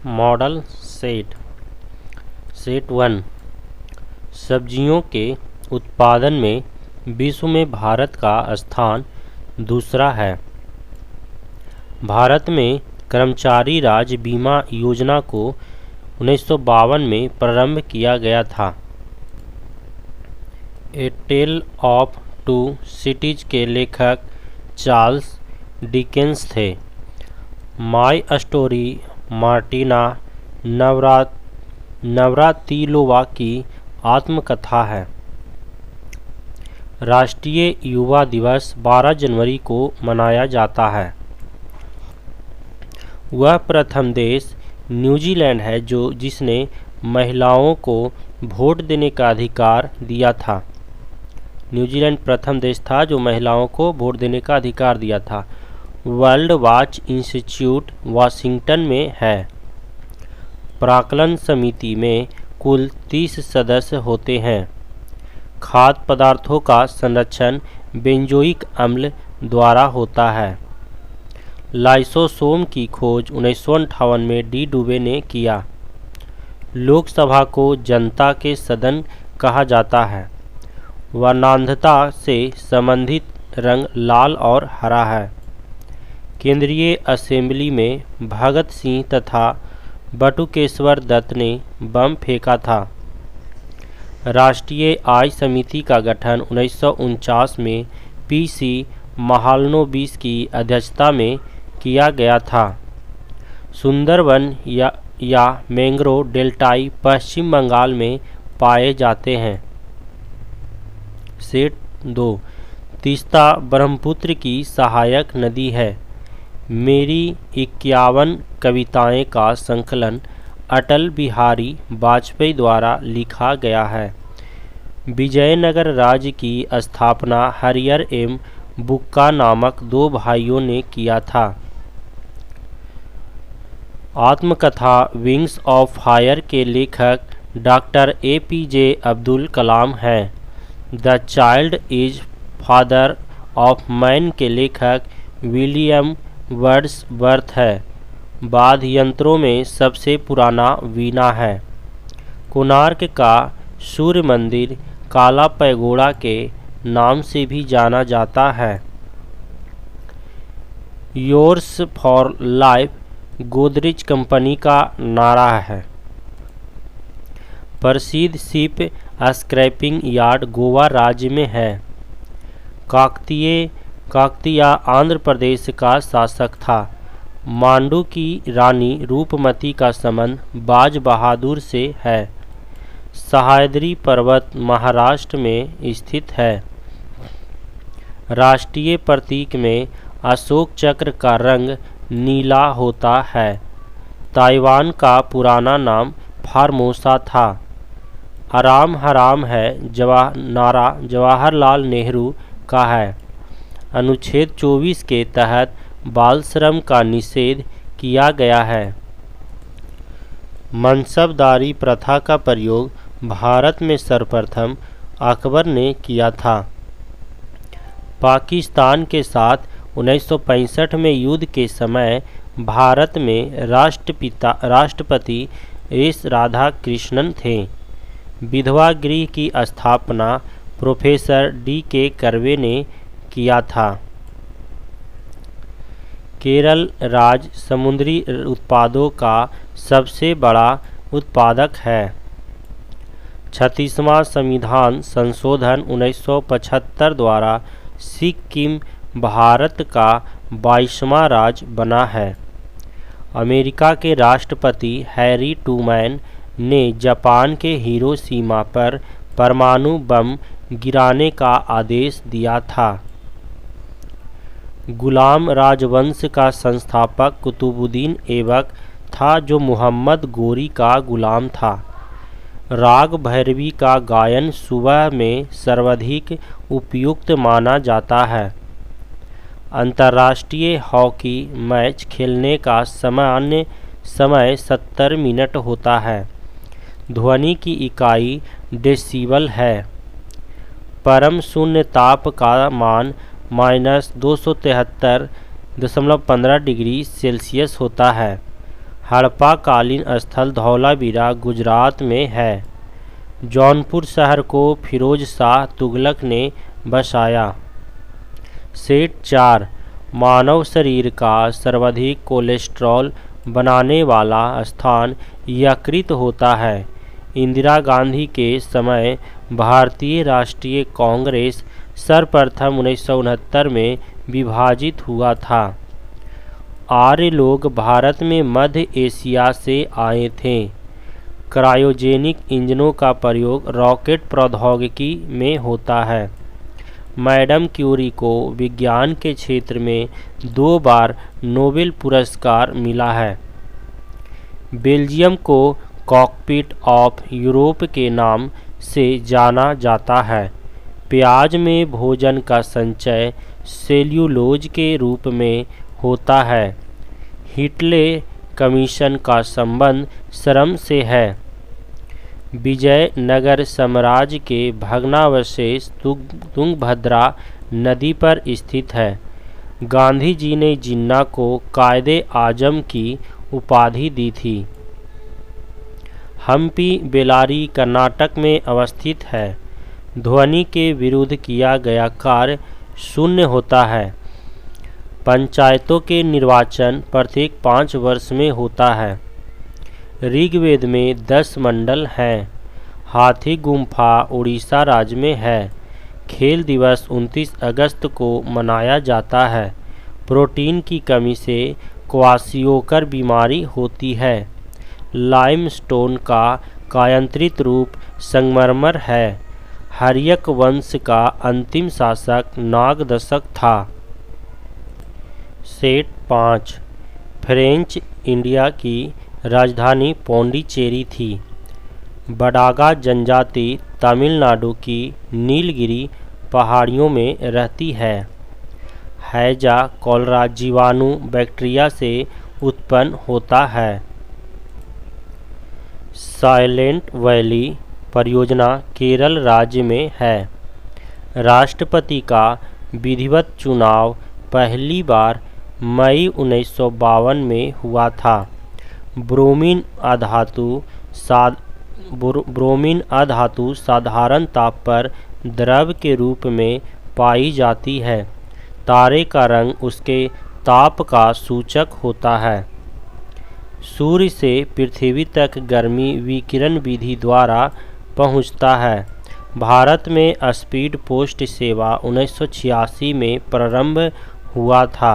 Model set. Set 1 सब्जियों के उत्पादन में विश्व में भारत का स्थान दूसरा है। भारत में कर्मचारी राज्य बीमा योजना को 1952 में प्रारंभ किया गया था। ए टेल ऑफ टू सिटीज के लेखक चार्ल्स डिकेंस थे। माई स्टोरी मार्टिना नवरातिलोवा की आत्मकथा है। राष्ट्रीय युवा दिवस 12 जनवरी को मनाया जाता है। वह प्रथम देश न्यूजीलैंड है जिसने महिलाओं को वोट देने का अधिकार दिया था। न्यूजीलैंड प्रथम देश था जो महिलाओं को वोट देने का अधिकार दिया था। वर्ल्ड वॉच इंस्टीट्यूट वाशिंगटन में है। प्राक्कलन समिति में कुल 30 सदस्य होते हैं। खाद्य पदार्थों का संरक्षण बेंजोइक अम्ल द्वारा होता है। लाइसोसोम की खोज 1958 में डी डुबे ने किया। लोकसभा को जनता के सदन कहा जाता है। वर्णांधता से संबंधित रंग लाल और हरा है। केंद्रीय असेंबली में भगत सिंह तथा बटुकेश्वर दत्त ने बम फेंका था। राष्ट्रीय आय समिति का गठन 1949 में पीसी महालनोबिस की अध्यक्षता में किया गया था। सुंदरवन या मैंग्रोव डेल्टाई पश्चिम बंगाल में पाए जाते हैं। सेट 2 तीस्ता ब्रह्मपुत्र की सहायक नदी है। मेरी 51 कविताएं का संकलन अटल बिहारी वाजपेयी द्वारा लिखा गया है। विजयनगर राज्य की स्थापना हरिहर एवं बुक्का नामक 2 भाइयों ने किया था। आत्मकथा विंग्स ऑफ फायर के लेखक डॉक्टर APJ अब्दुल कलाम हैं। The child is father of man के लेखक विलियम वर्ड्सवर्थ है। वाद्य यंत्रों में सबसे पुराना वीणा है। कोणार्क का सूर्य मंदिर काला पैगोडा के नाम से भी जाना जाता है। Yours for life Godrej company का नारा है। प्रसिद्ध शिप स्क्रैपिंग यार्ड गोवा राज्य में है। काकतीय आंध्र प्रदेश का शासक था। मांडू की रानी रूपमती का संबंध बाज बहादुर से है। सह्याद्री पर्वत महाराष्ट्र में स्थित है। राष्ट्रीय प्रतीक में अशोक चक्र का रंग नीला होता है। ताइवान का पुराना नाम फार्मोसा था। आराम हराम है नारा जवाहरलाल नेहरू का है। अनुच्छेद 24 के तहत बाल श्रम का निषेध किया गया है। मनसबदारी प्रथा का प्रयोग भारत में सर्वप्रथम अकबर ने किया था। पाकिस्तान के साथ 1965 में युद्ध के समय भारत में राष्ट्रपति एस राधाकृष्णन थे। विधवा गृह की स्थापना प्रोफेसर D.K. कर्वे ने किया था। केरल राज्य समुद्री उत्पादों का सबसे बड़ा उत्पादक है। 36वां संविधान संशोधन 1975 द्वारा सिक्किम भारत का 22वां राज्य बना है। अमेरिका के राष्ट्रपति हैरी ट्रूमैन ने जापान के हिरोशिमा पर परमाणु बम गिराने का आदेश दिया था। गुलाम राजवंश का संस्थापक कुतुबुद्दीन ऐबक था जो मोहम्मद गोरी का गुलाम था। राग भैरवी का गायन सुबह में सर्वाधिक उपयुक्त माना जाता है। अंतर्राष्ट्रीय हॉकी मैच खेलने का सामान्य समय 70 मिनट होता है। ध्वनि की इकाई डेसिबल है। परम शून्य ताप का मान -273.15 डिग्री सेल्सियस होता है। हड़प्पाकालीन स्थल धौलावीरा गुजरात में है। जौनपुर शहर को फिरोज शाह तुगलक ने बसाया। सेट 4 मानव शरीर का सर्वाधिक कोलेस्ट्रॉल बनाने वाला स्थान यकृत होता है। इंदिरा गांधी के समय भारतीय राष्ट्रीय कांग्रेस सर्वप्रथम 1969 में विभाजित हुआ था। आर्य लोग भारत में मध्य एशिया से आए थे। क्रायोजेनिक इंजनों का प्रयोग रॉकेट प्रौद्योगिकी में होता है। मैडम क्यूरी को विज्ञान के क्षेत्र में 2 बार नोबेल पुरस्कार मिला है। बेल्जियम को कॉकपिट ऑफ यूरोप के नाम से जाना जाता है। प्याज में भोजन का संचय सेल्यूलोज के रूप में होता है। हिटले कमीशन का संबंध श्रम से है। विजयनगर साम्राज्य के भग्नावशेष तुंगभद्रा नदी पर स्थित है। गांधी जी ने जिन्ना को कायदे आजम की उपाधि दी थी। हम्पी बेलारी कर्नाटक में अवस्थित है। ध्वनि के विरुद्ध किया गया कार्य शून्य होता है। पंचायतों के निर्वाचन प्रत्येक 5 वर्ष में होता है। ऋग्वेद में 10 मंडल हैं। हाथी गुम्फा उड़ीसा राज्य में है। खेल दिवस 29 अगस्त को मनाया जाता है। प्रोटीन की कमी से क्वाशियोकर बीमारी होती है। लाइमस्टोन का कायांतरित रूप संगमरमर है। हर्यक वंश का अंतिम शासक नागदशक था। सेट 5 फ्रेंच इंडिया की राजधानी पौंडीचेरी थी। बडागा जनजाति तमिलनाडु की नीलगिरी पहाड़ियों में रहती है। हैजा कॉलरा जीवाणु बैक्टीरिया से उत्पन्न होता है। साइलेंट वैली परियोजना केरल राज्य में है। राष्ट्रपति का विधिवत चुनाव पहली बार मई 1952 में हुआ था। ब्रोमीन अधातु साधारण ताप पर द्रव के रूप में पाई जाती है। तारे का रंग उसके ताप का सूचक होता है। सूर्य से पृथ्वी तक गर्मी विकिरण विधि द्वारा पहुंचता है। भारत में स्पीड पोस्ट सेवा 1986 में प्रारंभ हुआ था।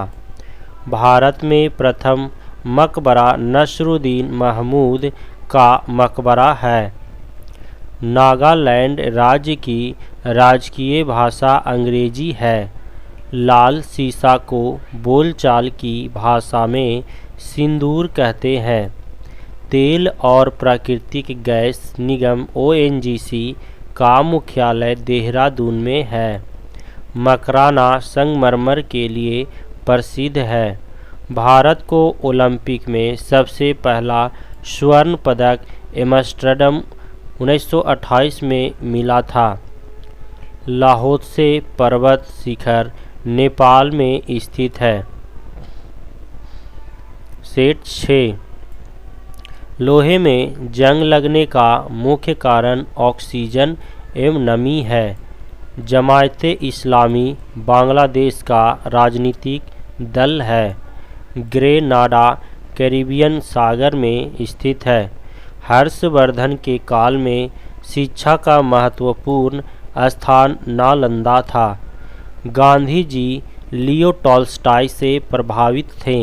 भारत में प्रथम मकबरा नसरुद्दीन महमूद का मकबरा है। नागालैंड राज्य की राजकीय भाषा अंग्रेजी है। लाल सीसा को बोलचाल की भाषा में सिंदूर कहते हैं। तेल और प्राकृतिक गैस निगम ONGC का मुख्यालय देहरादून में है। मकराना संगमरमर के लिए प्रसिद्ध है। भारत को ओलंपिक में सबसे पहला स्वर्ण पदक एम्स्टर्डम 1928 में मिला था। लाहोत्से पर्वत शिखर नेपाल में स्थित है। सेट 6 लोहे में जंग लगने का मुख्य कारण ऑक्सीजन एवं नमी है। जमायते इस्लामी बांग्लादेश का राजनीतिक दल है। ग्रेनाडा कैरिबियन सागर में स्थित है। हर्षवर्धन के काल में शिक्षा का महत्वपूर्ण स्थान नालंदा था। गांधी जी लियो टॉल्स्टॉय से प्रभावित थे।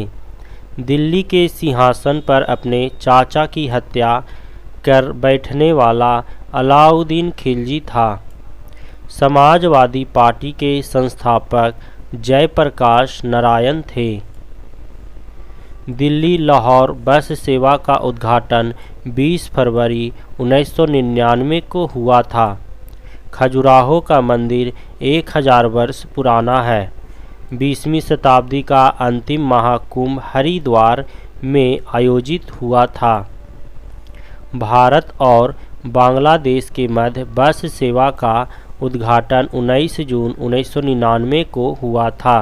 दिल्ली के सिंहासन पर अपने चाचा की हत्या कर बैठने वाला अलाउद्दीन खिलजी था। समाजवादी पार्टी के संस्थापक जयप्रकाश नारायण थे। दिल्ली लाहौर बस सेवा का उद्घाटन 20 फरवरी 1999 को हुआ था। खजुराहो का मंदिर 1000 वर्ष पुराना है। 20वीं शताब्दी का अंतिम महाकुंभ हरिद्वार में आयोजित हुआ था। भारत और बांग्लादेश के मध्य बस सेवा का उद्घाटन 19 जून 1999 को हुआ था।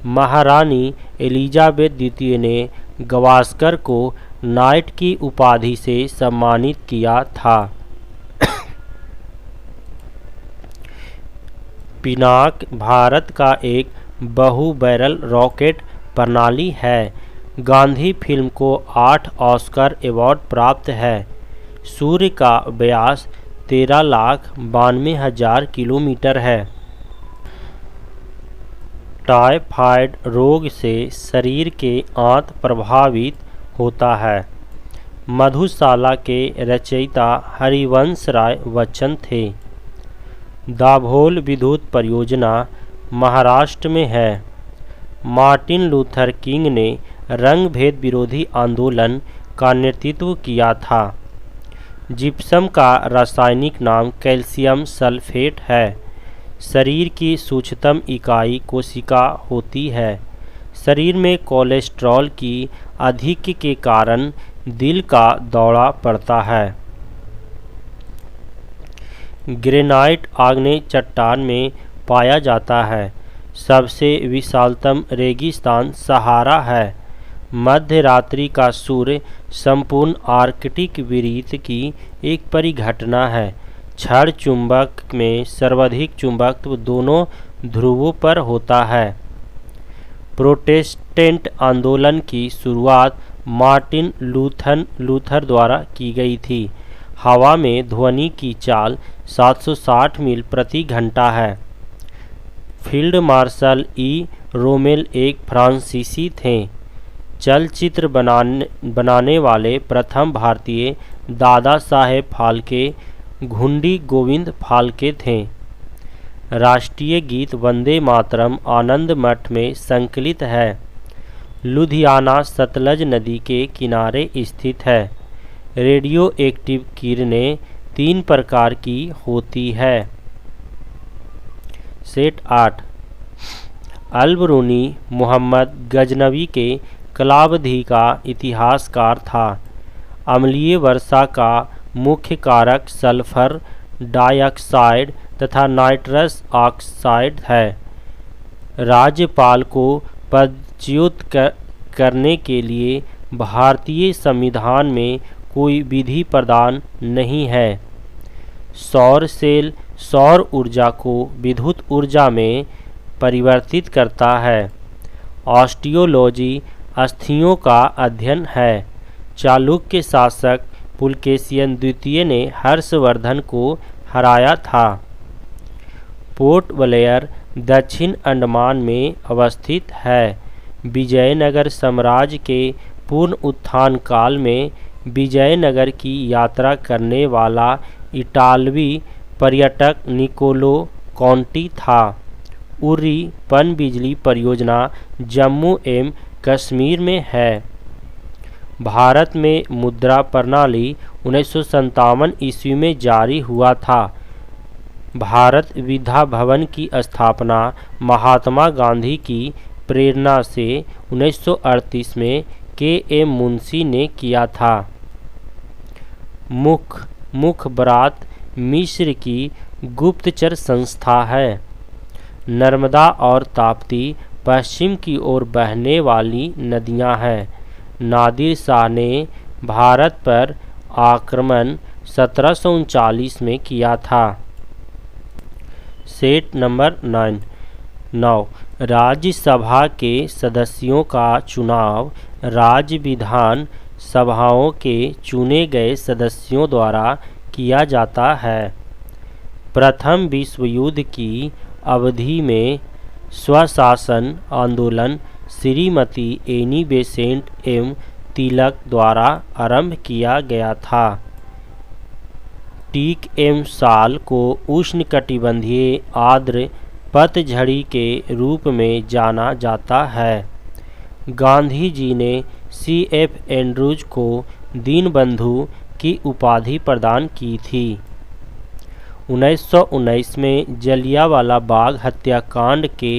महारानी एलिजाबेथ द्वितीय ने गावस्कर को नाइट की उपाधि से सम्मानित किया था। पिनाक भारत का एक बहु बैरल रॉकेट प्रणाली है। गांधी फिल्म को 8 ऑस्कर अवार्ड प्राप्त है। सूर्य का व्यास 13,92,000 किलोमीटर है। टाइफाइड रोग से शरीर के आंत प्रभावित होता है। मधुशाला के रचयिता हरिवंश राय बच्चन थे। दाभोल विद्युत परियोजना महाराष्ट्र में है। मार्टिन लूथर किंग ने रंग भेद विरोधी आंदोलन का नेतृत्व किया था। जिप्सम का रासायनिक नाम कैल्शियम सल्फेट है। शरीर की सूक्ष्मतम इकाई कोशिका होती है। शरीर में कोलेस्ट्रॉल की अधिक के कारण दिल का दौरा पड़ता है। ग्रेनाइट आग्नेय चट्टान में पाया जाता है। सबसे विशालतम रेगिस्तान सहारा है। मध्य रात्रि का सूर्य संपूर्ण आर्कटिक वृत्त की एक परिघटना है। क्षण चुंबक में सर्वाधिक चुंबकत्व दोनों ध्रुवों पर होता है। प्रोटेस्टेंट आंदोलन की शुरुआत मार्टिन लूथर द्वारा की गई थी। हवा में ध्वनि की चाल 760 मील प्रति घंटा है। फील्ड मार्शल ई रोमेल एक फ्रांसीसी थे। चलचित्र बनाने वाले प्रथम भारतीय दादा साहेब फाल्के घुंडी गोविंद फाल्के थे। राष्ट्रीय गीत वंदे मातरम आनंद मठ में संकलित है। लुधियाना सतलज नदी के किनारे स्थित है। रेडियो एक्टिव किरणें 3 प्रकार की होती है। सेट 8 अल-बरूनी मोहम्मद गजनवी के कालावधि का इतिहासकार था। अम्लीय वर्षा का मुख्य कारक सल्फर डाइऑक्साइड तथा नाइट्रस ऑक्साइड है। राज्यपाल को पदच्युत करने के लिए भारतीय संविधान में कोई विधि प्रदान नहीं है। सौर सेल सौर ऊर्जा को विद्युत ऊर्जा में परिवर्तित करता है। ऑस्टियोलॉजी अस्थियों का अध्ययन है। चालुक्य शासक पुलकेशियन द्वितीय ने हर्षवर्धन को हराया था। पोर्ट ब्लेयर दक्षिण अंडमान में अवस्थित है। विजयनगर साम्राज्य के पूर्ण उत्थान काल में विजयनगर की यात्रा करने वाला इटालवी पर्यटक निकोलो कॉन्टी था। उरी पनबिजली परियोजना जम्मू एवं कश्मीर में है। भारत में मुद्रा प्रणाली 1957 ईस्वी में जारी हुआ था। भारत विद्या भवन की स्थापना महात्मा गांधी की प्रेरणा से 1938 में के.एम. मुंशी ने किया था। मुखबरात मिस्र की गुप्तचर संस्था है। नर्मदा और ताप्ती पश्चिम की ओर बहने वाली नदियां हैं। नादिर शाह ने भारत पर आक्रमण 1739 में किया था। सेट नंबर 9 राज्यसभा के सदस्यों का चुनाव राज्य विधान सभाओं के चुने गए सदस्यों द्वारा किया जाता है। प्रथम विश्व युद्ध की अवधि में स्वशासन आंदोलन श्रीमती एनी बेसेंट एवं तिलक द्वारा आरंभ किया गया था। टीक एवं साल को उष्णकटिबंधीय आर्द्र पतझड़ी के रूप में जाना जाता है। गांधी जी ने C.F. एंड्रूज को दीनबंधु की उपाधि प्रदान की थी। 1919 में जलियांवाला बाग हत्याकांड के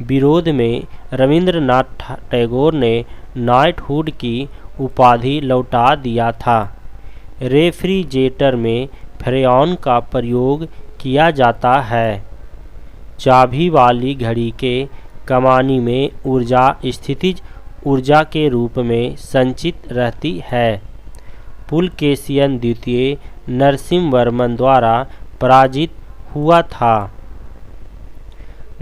विरोध में रविंद्रनाथ टैगोर ने नाइटहुड की उपाधि लौटा दिया था। रेफ्रिजरेटर में फ्रेऑन का प्रयोग किया जाता है। चाबी वाली घड़ी के कमानी में ऊर्जा स्थितिज ऊर्जा के रूप में संचित रहती है। पुलकेशियन द्वितीय नरसिम्हवर्मन द्वारा पराजित हुआ था।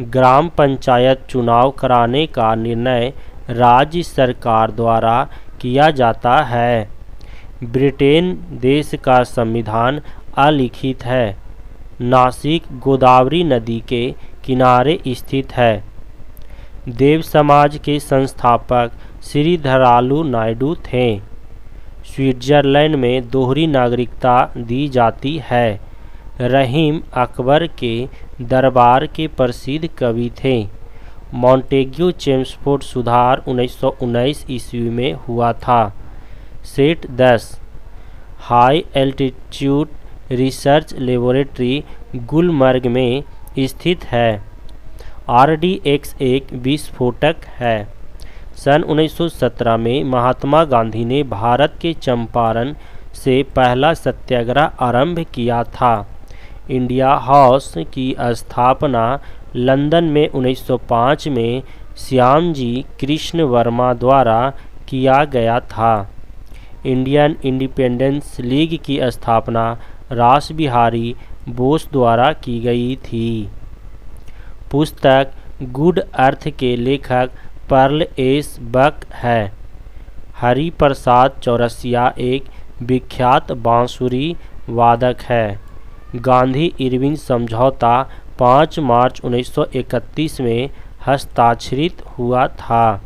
ग्राम पंचायत चुनाव कराने का निर्णय राज्य सरकार द्वारा किया जाता है। ब्रिटेन देश का संविधान अलिखित है। नासिक गोदावरी नदी के किनारे स्थित है। देव समाज के संस्थापक श्रीधरालु नायडू थे। स्विट्जरलैंड में दोहरी नागरिकता दी जाती है। रहीम अकबर के दरबार के प्रसिद्ध कवि थे। मॉन्टेग्यू चेम्सफोर्ड सुधार 1919 ईस्वी में हुआ था। Set 10 high altitude research laboratory Gulmarg में स्थित है। RDX एक विस्फोटक है। सन 1917 में महात्मा गांधी ने भारत के चंपारण से पहला सत्याग्रह आरंभ किया था। इंडिया हाउस की स्थापना लंदन में 1905 में श्यामजी कृष्ण वर्मा द्वारा किया गया था। इंडियन इंडिपेंडेंस लीग की स्थापना रास बिहारी बोस द्वारा की गई थी। पुस्तक गुड अर्थ के लेखक पर्ल एस बक है। हरिप्रसाद चौरसिया एक विख्यात बांसुरी वादक है। गांधी इरविन समझौता 5 मार्च 1931 में हस्ताक्षरित हुआ था।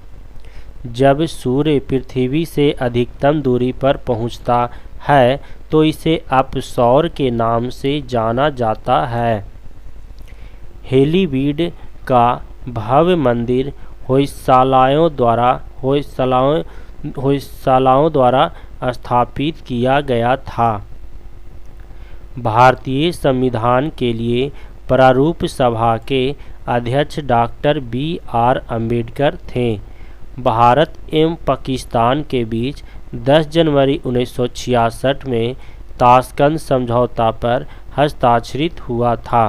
जब सूर्य पृथ्वी से अधिकतम दूरी पर पहुंचता है तो इसे अपसौर के नाम से जाना जाता है। हेलीवीड का भव्य मंदिर होयसालाओं द्वारा स्थापित किया गया था। भारतीय संविधान के लिए प्रारूप सभा के अध्यक्ष डॉक्टर BR अम्बेडकर थे। भारत एवं पाकिस्तान के बीच 10 जनवरी 1966 में ताशकंद समझौता पर हस्ताक्षरित हुआ था।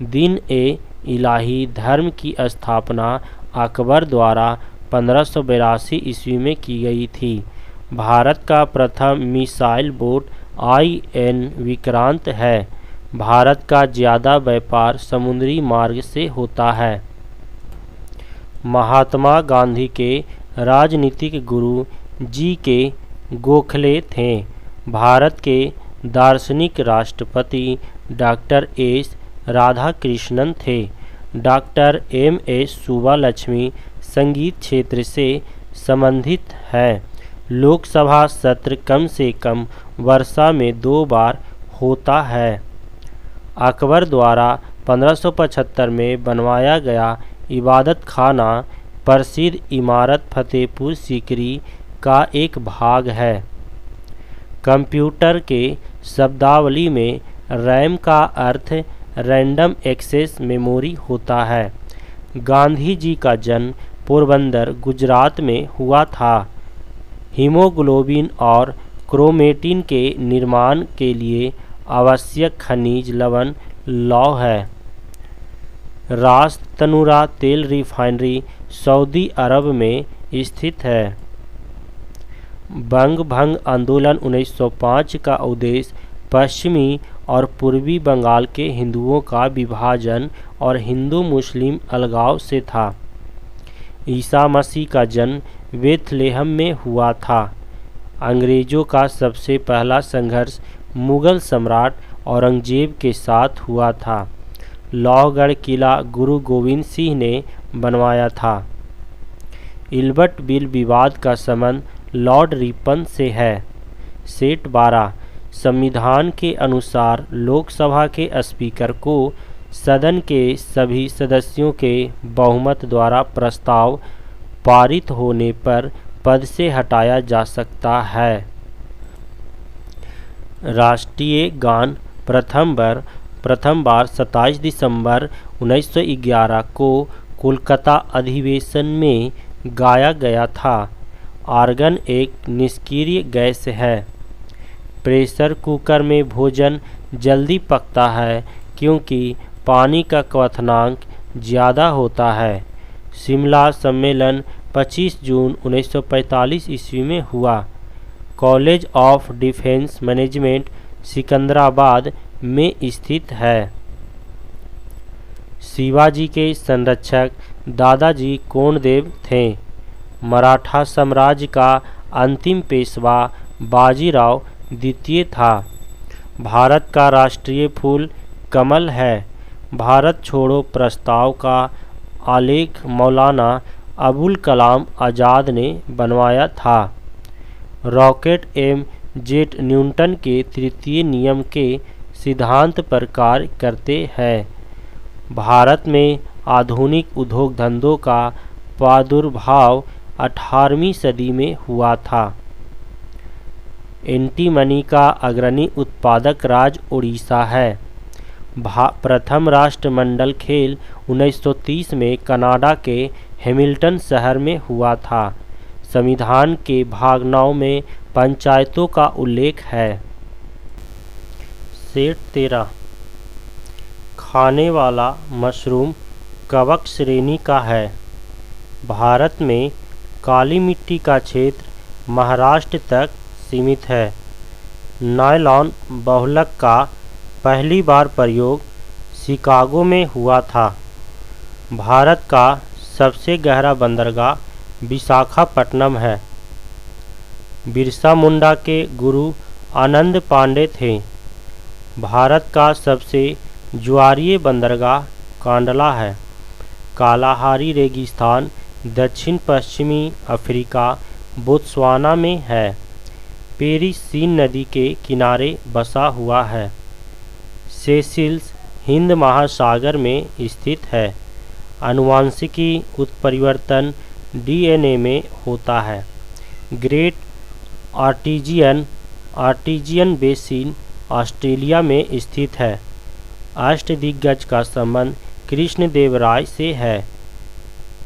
दिन ए इलाही धर्म की स्थापना अकबर द्वारा 1582 ईस्वी में की गई थी। भारत का प्रथम मिसाइल बोट IN विक्रांत है। भारत का ज़्यादा व्यापार समुद्री मार्ग से होता है। महात्मा गांधी के राजनीतिक गुरु GK गोखले थे। भारत के दार्शनिक राष्ट्रपति डॉक्टर S राधाकृष्णन थे। डॉक्टर MS सुब्बालक्ष्मी संगीत क्षेत्र से संबंधित है। लोकसभा सत्र कम से कम वर्षा में 2 बार होता है। अकबर द्वारा 1575 में बनवाया गया इबादत खाना प्रसिद्ध इमारत फतेहपुर सीकरी का एक भाग है। कंप्यूटर के शब्दावली में रैम का अर्थ रैंडम एक्सेस मेमोरी होता है। गांधी जी का जन्म पोरबंदर गुजरात में हुआ था। हीमोग्लोबिन और क्रोमेटिन के निर्माण के लिए आवश्यक खनिज लवण लौह है। रास तनुरा तेल रिफाइनरी सऊदी अरब में स्थित है। बंग भंग आंदोलन 1905 का उद्देश्य पश्चिमी और पूर्वी बंगाल के हिंदुओं का विभाजन और हिंदू मुस्लिम अलगाव से था। ईसा मसीह का जन्म बेथलेहम में हुआ था। अंग्रेज़ों का सबसे पहला संघर्ष मुगल सम्राट औरंगजेब के साथ हुआ था। लौहगढ़ किला गुरु गोविंद सिंह ने बनवाया था। इल्बर्ट बिल विवाद का संबंध लॉर्ड रिपन से है। सेट 12 संविधान के अनुसार लोकसभा के स्पीकर को सदन के सभी सदस्यों के बहुमत द्वारा प्रस्ताव पारित होने पर पद से हटाया जा सकता है। राष्ट्रीय गान प्रथम बार 27 दिसंबर 1911 को कोलकाता अधिवेशन में गाया गया था। आर्गन एक निष्क्रिय गैस है। प्रेशर कुकर में भोजन जल्दी पकता है क्योंकि पानी का क्वथनांक ज़्यादा होता है। शिमला सम्मेलन 25 जून 1945 ईस्वी में हुआ। College of defence management Secunderabad में स्थित है। शिवाजी के संरक्षक दादाजी कोंडदेव थे। मराठा साम्राज्य का अंतिम पेशवा बाजीराव द्वितीय था। भारत का राष्ट्रीय फूल कमल है। भारत छोड़ो प्रस्ताव का आलेख मौलाना अबुल कलाम आज़ाद ने बनवाया था। रॉकेट एवं जेट न्यूटन के तृतीय नियम के सिद्धांत पर कार्य करते हैं। भारत में आधुनिक उद्योग धंधों का प्रादुर्भाव 18वीं सदी में हुआ था। एंटीमनी का अग्रणी उत्पादक राज्य उड़ीसा है। प्रथम राष्ट्रमंडल खेल 1930 में कनाडा के हैमिल्टन शहर में हुआ था। संविधान के भाग 9 में पंचायतों का उल्लेख है। सेट 13 खाने वाला मशरूम कवक श्रेणी का है। भारत में काली मिट्टी का क्षेत्र महाराष्ट्र तक सीमित है। नायलॉन बहुलक का पहली बार प्रयोग शिकागो में हुआ था। भारत का सबसे गहरा बंदरगाह विशाखापट्टनम है। बिरसा मुंडा के गुरु आनंद पांडे थे। भारत का सबसे ज्वारीय बंदरगाह कांडला है। कालाहारी रेगिस्तान दक्षिण पश्चिमी अफ्रीका बोत्सवाना में है। पेरी सीन नदी के किनारे बसा हुआ है। सेशिल्स हिंद महासागर में स्थित है। आनुवांशिकी उत्परिवर्तन डीएनए में होता है। ग्रेट आर्टिजियन बेसिन ऑस्ट्रेलिया में स्थित है। अष्टदिग्गज का संबंध कृष्णदेवराय से है।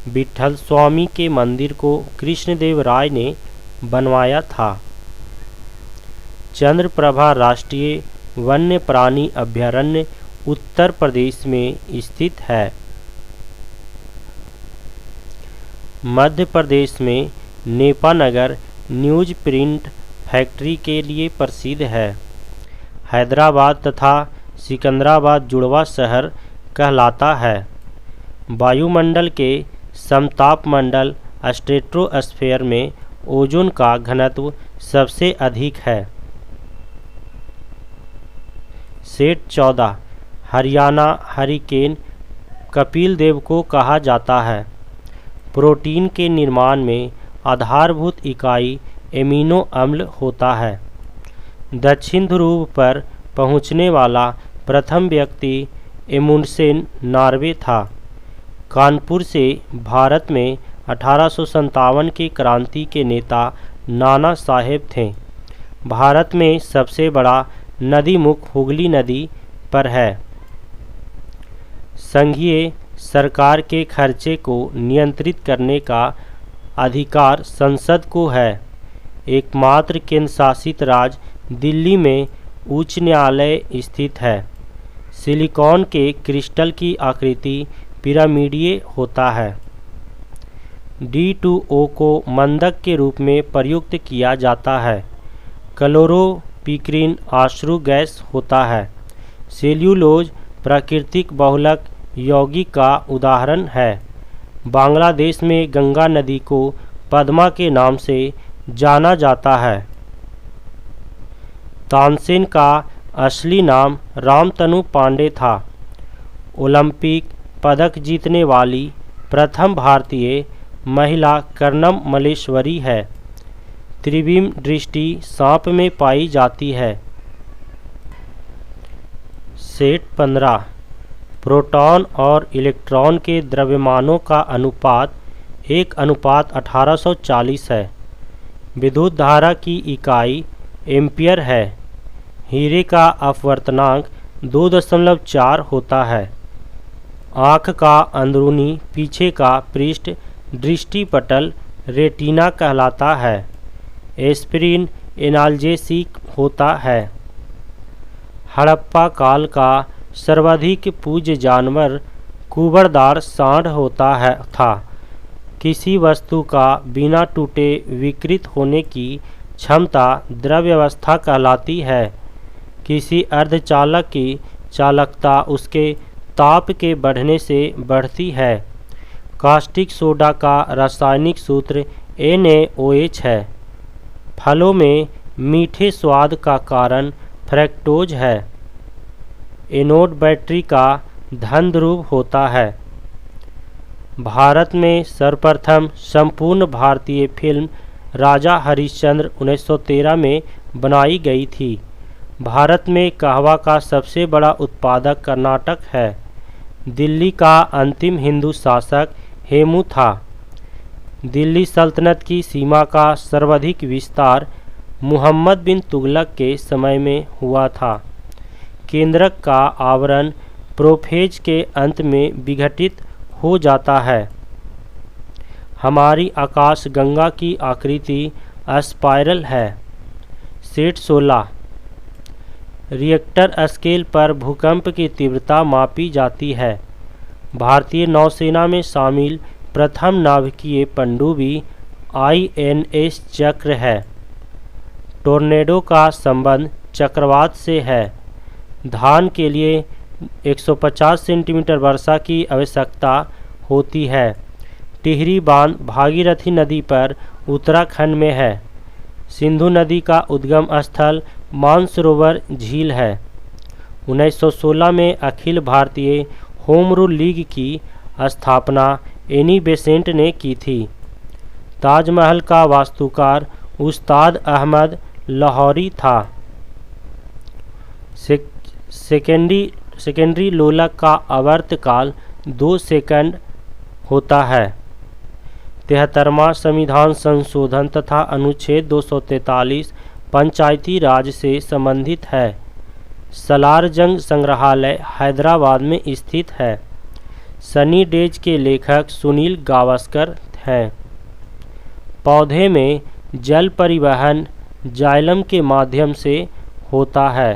विट्ठल स्वामी के मंदिर को कृष्णदेवराय ने बनवाया था। चंद्रप्रभा राष्ट्रीय वन्य प्राणी अभयारण्य उत्तर प्रदेश में स्थित है। मध्य प्रदेश में नेपानगर न्यूज प्रिंट फैक्ट्री के लिए प्रसिद्ध है। हैदराबाद तथा सिकंदराबाद जुड़वा शहर कहलाता है। वायुमंडल के समताप मंडल स्ट्रेटोस्फीयर में ओजोन का घनत्व सबसे अधिक है। सेट 14 हरियाणा हरिकेन कपिल देव को कहा जाता है। प्रोटीन के निर्माण में आधारभूत इकाई एमिनो अम्ल होता है। दक्षिण ध्रुव पर पहुंचने वाला प्रथम व्यक्ति एमुंडसेन नॉर्वे था। कानपुर से भारत में 1857 की क्रांति के नेता नाना साहेब थे। भारत में सबसे बड़ा नदी मुख हुगली नदी पर है। संघीय सरकार के खर्चे को नियंत्रित करने का अधिकार संसद को है। एकमात्र केंद्र शासित राज्य दिल्ली में उच्च न्यायालय स्थित है। सिलिकॉन के क्रिस्टल की आकृति पिरामिडीय होता है। D2O को मंदक के रूप में प्रयुक्त किया जाता है। क्लोरोपिक्रीन अश्रु गैस होता है। सेल्यूलोज प्राकृतिक बहुलक यौगिक का उदाहरण है। बांग्लादेश में गंगा नदी को पद्मा के नाम से जाना जाता है। तानसेन का असली नाम रामतनु पांडे था। ओलंपिक पदक जीतने वाली प्रथम भारतीय महिला कर्णम मल्लेश्वरी है। त्रिविम दृष्टि सांप में पाई जाती है। सेट 15 प्रोटॉन और इलेक्ट्रॉन के द्रव्यमानों का अनुपात 1:1840 है। विद्युत धारा की इकाई एम्पियर है। हीरे का अपवर्तनांक 2.4 होता है। आँख का अंदरूनी पीछे का पृष्ठ दृष्टिपटल रेटिना कहलाता है। एस्पिरिन एनाल्जेसिक होता है। हड़प्पा काल का सर्वाधिक पूज्य जानवर कुबड़दार सांड होता था। किसी वस्तु का बिना टूटे विकृत होने की क्षमता द्रव्यावस्था कहलाती है। किसी अर्धचालक की चालकता उसके ताप के बढ़ने से बढ़ती है। कास्टिक सोडा का रासायनिक सूत्र NaOH है। फलों में मीठे स्वाद का कारण फ्रक्टोज है। एनोड बैटरी का धन ध्रुव होता है। भारत में सर्वप्रथम संपूर्ण भारतीय फिल्म राजा हरिश्चंद्र 1913 में बनाई गई थी। भारत में कहवा का सबसे बड़ा उत्पादक कर्नाटक है। दिल्ली का अंतिम हिंदू शासक हेमू था। दिल्ली सल्तनत की सीमा का सर्वाधिक विस्तार मुहम्मद बिन तुगलक के समय में हुआ था। केंद्रक का आवरण प्रोफेज के अंत में विघटित हो जाता है। हमारी आकाश गंगा की आकृति स्पाइरल है। सेट 16 रिएक्टर स्केल पर भूकंप की तीव्रता मापी जाती है। भारतीय नौसेना में शामिल प्रथम नाभिकीय पनडुब्बी INS चक्र है। टोर्नेडो का संबंध चक्रवात से है। धान के लिए 150 सेंटीमीटर वर्षा की आवश्यकता होती है। टिहरी बांध भागीरथी नदी पर उत्तराखंड में है। सिंधु नदी का उद्गम स्थल मानसरोवर झील है। 1916 में Akhil Bharatiya home rule league की स्थापना एनी बेसेंट ने की थी। ताजमहल का वास्तुकार उस्ताद अहमद लाहौरी था। सेकेंडरी लोलक का आवर्तकाल 2 सेकंड होता है। 73वां संविधान संशोधन तथा अनुच्छेद 243 पंचायती राज से संबंधित है। सलार जंग संग्रहालय हैदराबाद में स्थित है। सनी डेज के लेखक सुनील गावस्कर हैं। पौधे में जल परिवहन जाइलम के माध्यम से होता है।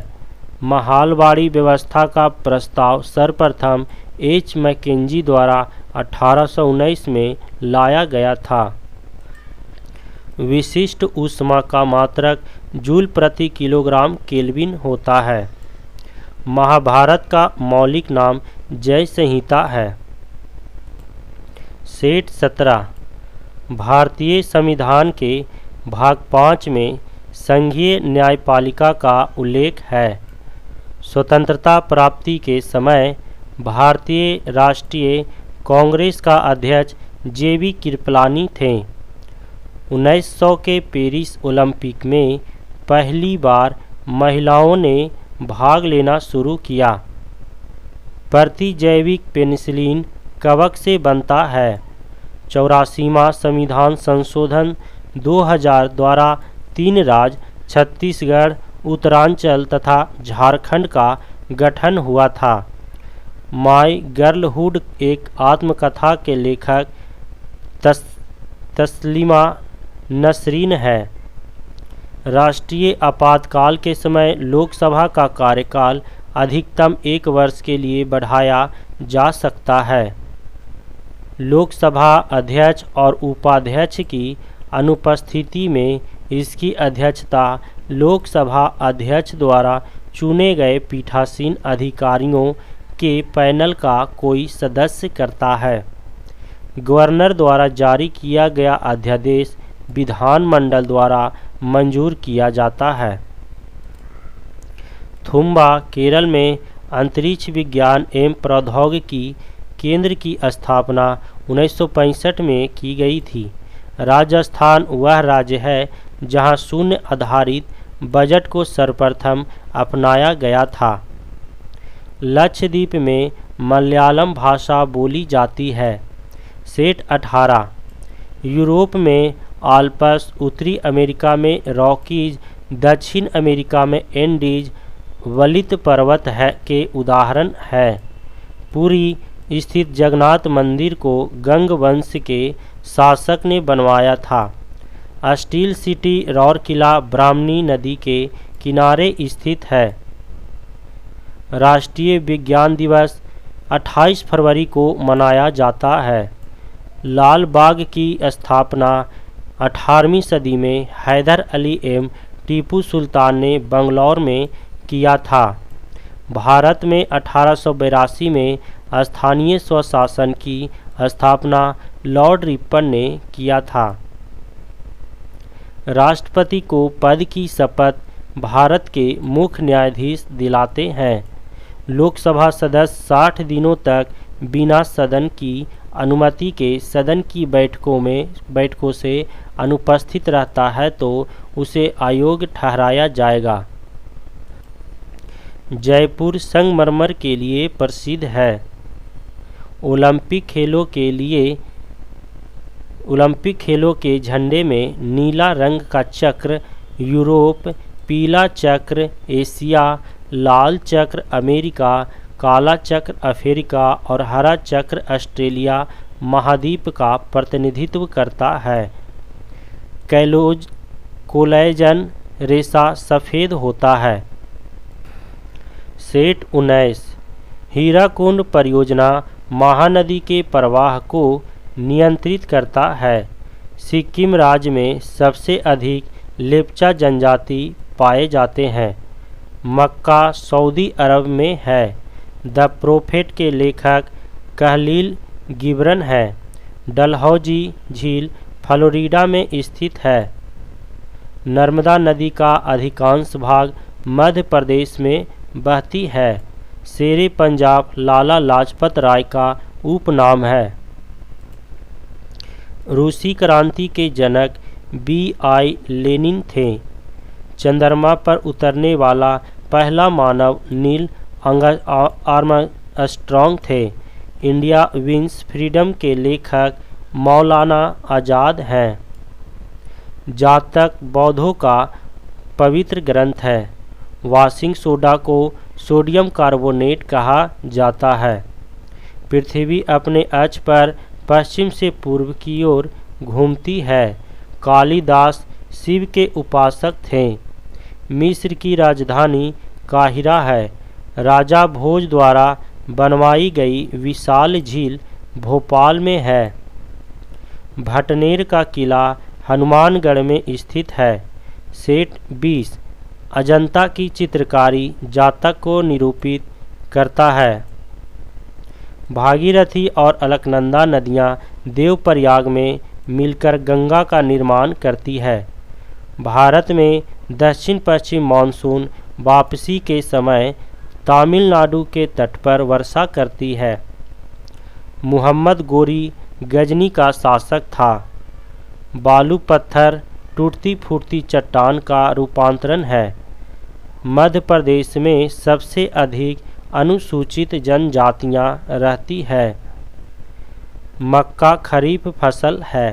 महालवाड़ी व्यवस्था का प्रस्ताव सर्वप्रथम H. मैकेंजी द्वारा 1819 में लाया गया था। विशिष्ट ऊष्मा का मात्रक जूल प्रति किलोग्राम केल्विन होता है। महाभारत का मौलिक नाम जय संहिता है। सेट 17 भारतीय संविधान के भाग 5 में संघीय न्यायपालिका का उल्लेख है। स्वतंत्रता प्राप्ति के समय भारतीय राष्ट्रीय कांग्रेस का अध्यक्ष JB कृपलानी थे। 1900 के पेरिस ओलंपिक में पहली बार महिलाओं ने भाग लेना शुरू किया। प्रतिजैविक पेनिसिलिन कवक से बनता है। 84वां संविधान संशोधन 2000 द्वारा 3 राज्य छत्तीसगढ़, उत्तरांचल तथा झारखंड का गठन हुआ था। माय गर्लहुड एक आत्मकथा के लेखक तस्लीमा नसरीन है। राष्ट्रीय आपातकाल के समय लोकसभा का कार्यकाल अधिकतम 1 वर्ष के लिए बढ़ाया जा सकता है। लोकसभा अध्यक्ष और उपाध्यक्ष की अनुपस्थिति में इसकी अध्यक्षता लोकसभा अध्यक्ष द्वारा चुने गए पीठासीन अधिकारियों के पैनल का कोई सदस्य करता है। गवर्नर द्वारा जारी किया गया अध्यादेश विधानमंडल द्वारा मंजूर किया जाता है। थुम्बा केरल में अंतरिक्ष विज्ञान एवं प्रौद्योगिकी केंद्र की स्थापना 1965 में की गई थी। राजस्थान वह राज्य है जहां शून्य आधारित बजट को सर्वप्रथम अपनाया गया था। लक्षद्वीप में मलयालम भाषा बोली जाती है। सेट 18 यूरोप में आल्प्स, उत्तरी अमेरिका में रॉकीज, दक्षिण अमेरिका में एंडीज वलित पर्वत है के उदाहरण है। पुरी स्थित जगन्नाथ मंदिर को गंग वंश के शासक ने बनवाया था। स्टील सिटी रौरकिला ब्राह्मणी नदी के किनारे स्थित है। राष्ट्रीय विज्ञान दिवस 28 फरवरी को मनाया जाता है। लाल बाग की स्थापना 18वीं सदी में हैदर अली एवं टीपू सुल्तान ने बंगलौर में किया था। भारत में 1882 में स्थानीय स्वशासन की स्थापना लॉर्ड रिपन ने किया था। राष्ट्रपति को पद की शपथ भारत के मुख्य न्यायाधीश दिलाते हैं। लोकसभा सदस्य 60 दिनों तक बिना सदन की अनुमति के सदन की बैठकों से अनुपस्थित रहता है तो उसे अयोग्य ठहराया जाएगा। जयपुर संगमरमर के लिए प्रसिद्ध है। ओलंपिक खेलों के झंडे में नीला रंग का चक्र यूरोप, पीला चक्र एशिया, लाल चक्र अमेरिका, काला चक्र अफ्रीका और हरा चक्र ऑस्ट्रेलिया महाद्वीप का प्रतिनिधित्व करता है। कोलेजन रेशा सफ़ेद होता है। सेट 19 हीराकुंड परियोजना महानदी के प्रवाह को नियंत्रित करता है। सिक्किम राज्य में सबसे अधिक लेप्चा जनजाति पाए जाते हैं। मक्का सऊदी अरब में है। द प्रोफेट के लेखक कहलील गिब्रन है। डलहौजी झील फ्लोरिडा में स्थित है। नर्मदा नदी का अधिकांश भाग मध्य प्रदेश में बहती है। शेरे पंजाब लाला लाजपत राय का उपनाम है। रूसी क्रांति के जनक B.I. लेनिन थे। चंद्रमा पर उतरने वाला पहला मानव नील आर्मस्ट्रॉन्ग थे। इंडिया विंस फ्रीडम के लेखक मौलाना आज़ाद हैं। जातक बौद्धों का पवित्र ग्रंथ है। वाशिंग सोडा को सोडियम कार्बोनेट कहा जाता है। पृथ्वी अपने अक्ष पर पश्चिम से पूर्व की ओर घूमती है। कालिदास शिव के उपासक थे। मिस्र की राजधानी काहिरा है। राजा भोज द्वारा बनवाई गई विशाल झील भोपाल में है। भटनेर का किला हनुमानगढ़ में स्थित है। सेट 20 अजंता की चित्रकारी जातक को निरूपित करता है। भागीरथी और अलकनंदा नदियाँ देवप्रयाग में मिलकर गंगा का निर्माण करती है। भारत में दक्षिण पश्चिम मानसून वापसी के समय तमिलनाडु के तट पर वर्षा करती है। मुहम्मद गोरी गजनी का शासक था। बालू पत्थर टूटती फूटती चट्टान का रूपांतरण है। मध्य प्रदेश में सबसे अधिक अनुसूचित जनजातियां रहती है। मक्का खरीफ फसल है।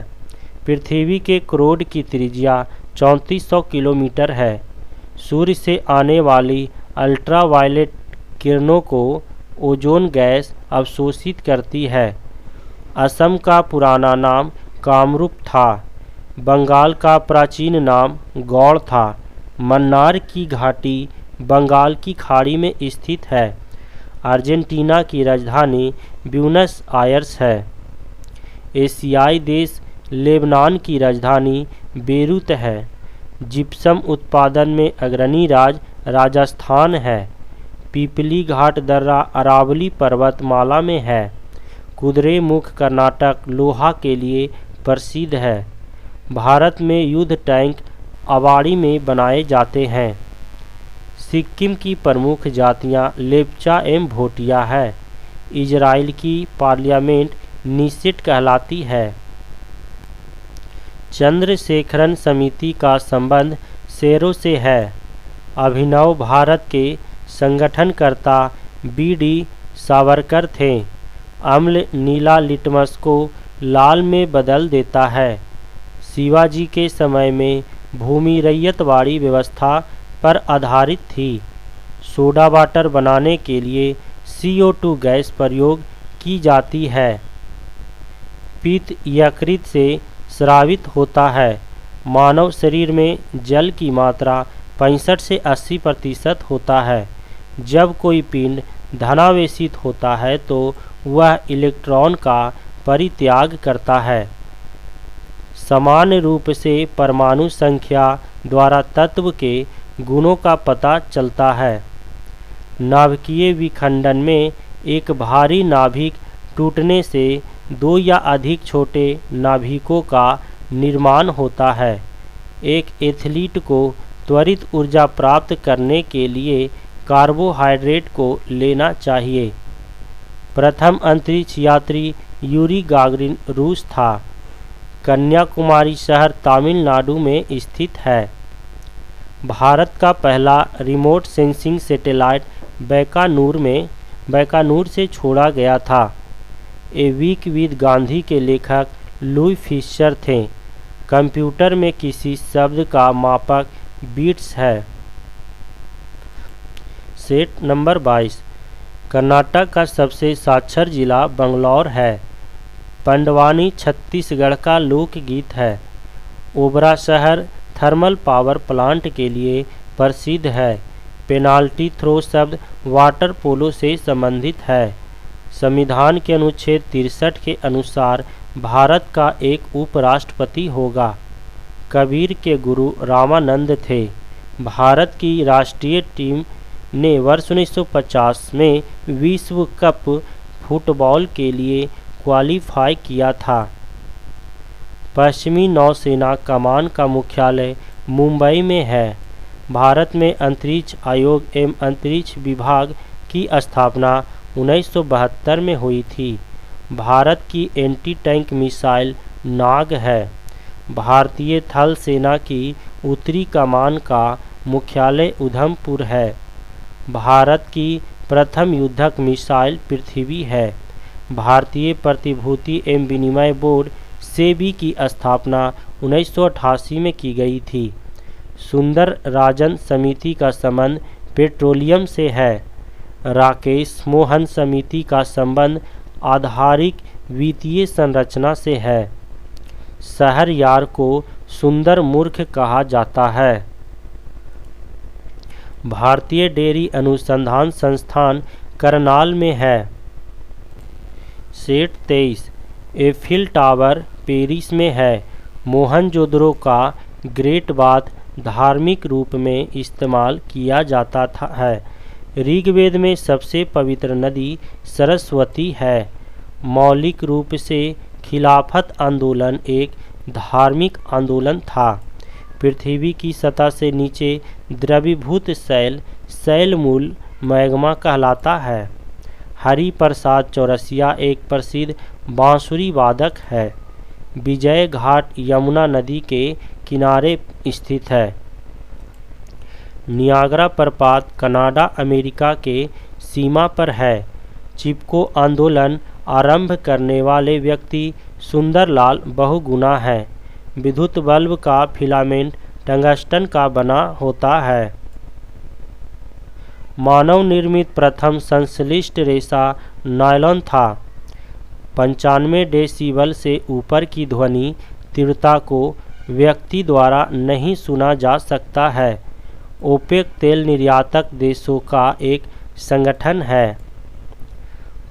पृथ्वी के क्रोड की त्रिज्या 3400 किलोमीटर है। सूर्य से आने वाली अल्ट्रावायलेट किरणों को ओजोन गैस अवशोषित करती है। असम का पुराना नाम कामरूप था। बंगाल का प्राचीन नाम गौड़ था। मन्नार की घाटी बंगाल की खाड़ी में स्थित है। अर्जेंटीना की राजधानी ब्यूनस आयर्स है। एशियाई देश लेबनान की राजधानी बेरूत है। जिप्सम उत्पादन में अग्रणी राज्य राजस्थान है। पीपली घाट दर्रा अरावली पर्वतमाला में है। कुद्रेमुख कर्नाटक लोहा के लिए प्रसिद्ध है। भारत में युद्ध टैंक अवाड़ी में बनाए जाते हैं। सिक्किम की प्रमुख जातियां लेप्चा एवं भोटिया है। इजराइल की पार्लियामेंट निसिट कहलाती है। चंद्रशेखरन समिति का संबंध शेरों से है। अभिनव भारत के संगठनकर्ता B.D. सावरकर थे। अम्ल नीला लिटमस को लाल में बदल देता है। शिवाजी के समय में भूमि रैयतवाड़ी व्यवस्था पर आधारित थी। सोडा वाटर बनाने के लिए CO2 गैस प्रयोग की जाती है। पित्त यकृत से स्रावित होता है। मानव शरीर में जल की मात्रा 65 से 80% होता है। जब कोई पिंड धनावेशित होता है तो वह इलेक्ट्रॉन का परित्याग करता है। समान रूप से परमाणु संख्या द्वारा तत्व के गुणों का पता चलता है। नाभिकीय विखंडन में एक भारी नाभिक टूटने से दो या अधिक छोटे नाभिकों का निर्माण होता है। एक एथलीट को त्वरित ऊर्जा प्राप्त करने के लिए कार्बोहाइड्रेट को लेना चाहिए। प्रथम अंतरिक्ष यात्री यूरी गागरिन रूस था। कन्याकुमारी शहर तमिलनाडु में स्थित है। भारत का पहला रिमोट सेंसिंग सैटेलाइट बैकानूर से छोड़ा गया था। ए वीक विद गांधी के लेखक लुई फिशर थे। कंप्यूटर में किसी शब्द का मापक बीट्स है। Set number 22। कर्नाटक का सबसे साक्षर जिला बंगलौर है। पंडवानी छत्तीसगढ़ का लोकगीत है। ओबरा शहर थर्मल पावर प्लांट के लिए प्रसिद्ध है। पेनाल्टी थ्रो शब्द वाटर पोलो से संबंधित है। संविधान के अनुच्छेद 63 के अनुसार भारत का एक उपराष्ट्रपति होगा। कबीर के गुरु रामानंद थे। भारत की राष्ट्रीय टीम ने वर्ष 1950 में विश्व कप फुटबॉल के लिए क्वालीफाई किया था। पश्चिमी नौसेना कमान का मुख्यालय मुंबई में है। भारत में अंतरिक्ष आयोग एवं अंतरिक्ष विभाग की स्थापना 1972 में हुई थी। भारत की एंटी टैंक मिसाइल नाग है। भारतीय थल सेना की उत्तरी कमान का मुख्यालय उधमपुर है। भारत की प्रथम युद्धक मिसाइल पृथ्वी है। भारतीय प्रतिभूति एवं विनिमय बोर्ड सेबी की स्थापना 1988 में की गई थी। सुंदर राजन समिति का संबंध पेट्रोलियम से है। राकेश मोहन समिति का संबंध आधारिक वित्तीय संरचना से है। शहरयार को सुंदर मूर्ख कहा जाता है। भारतीय डेयरी अनुसंधान संस्थान करनाल में है। सेट 23। एफिल टावर पेरिस में है। मोहनजोदड़ो का ग्रेट बाथ धार्मिक रूप में इस्तेमाल किया जाता है। ऋग्वेद में सबसे पवित्र नदी सरस्वती है। मौलिक रूप से खिलाफत आंदोलन एक धार्मिक आंदोलन था। पृथ्वी की सतह से नीचे द्रवीभूत शैलमूल मैग्मा कहलाता है। हरि प्रसाद चौरसिया एक प्रसिद्ध बांसुरी वादक है। विजय घाट यमुना नदी के किनारे स्थित है। नियाग्रा प्रपात कनाडा अमेरिका के सीमा पर है। चिपको आंदोलन आरंभ करने वाले व्यक्ति सुंदरलाल बहुगुणा है। विद्युत बल्ब का फिलामेंट टंगस्टन का बना होता है। मानव निर्मित प्रथम संश्लिष्ट रेशा नायलॉन था। 95 डेसिबल से ऊपर की ध्वनि तीव्रता को व्यक्ति द्वारा नहीं सुना जा सकता है। ओपेक तेल निर्यातक देशों का एक संगठन है।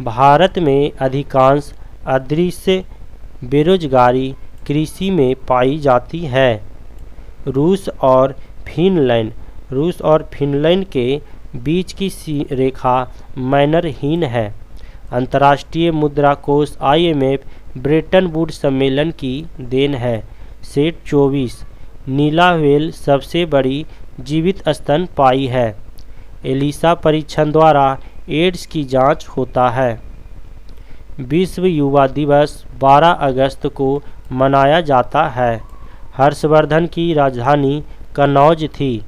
भारत में अधिकांश अदृश्य बेरोजगारी कृषि में पाई जाती है। रूस और फिनलैंड के बीच की रेखा मैनरहीन है। अंतर्राष्ट्रीय मुद्रा कोष IMF ब्रेटन वुड्स सम्मेलन की देन है। सेट 24। नीला व्हेल सबसे बड़ी जीवित स्तनपायी है। एलिसा परीक्षण द्वारा एड्स की जांच होता है। विश्व युवा दिवस 12 अगस्त को मनाया जाता है। हर्षवर्धन की राजधानी कन्नौज थी।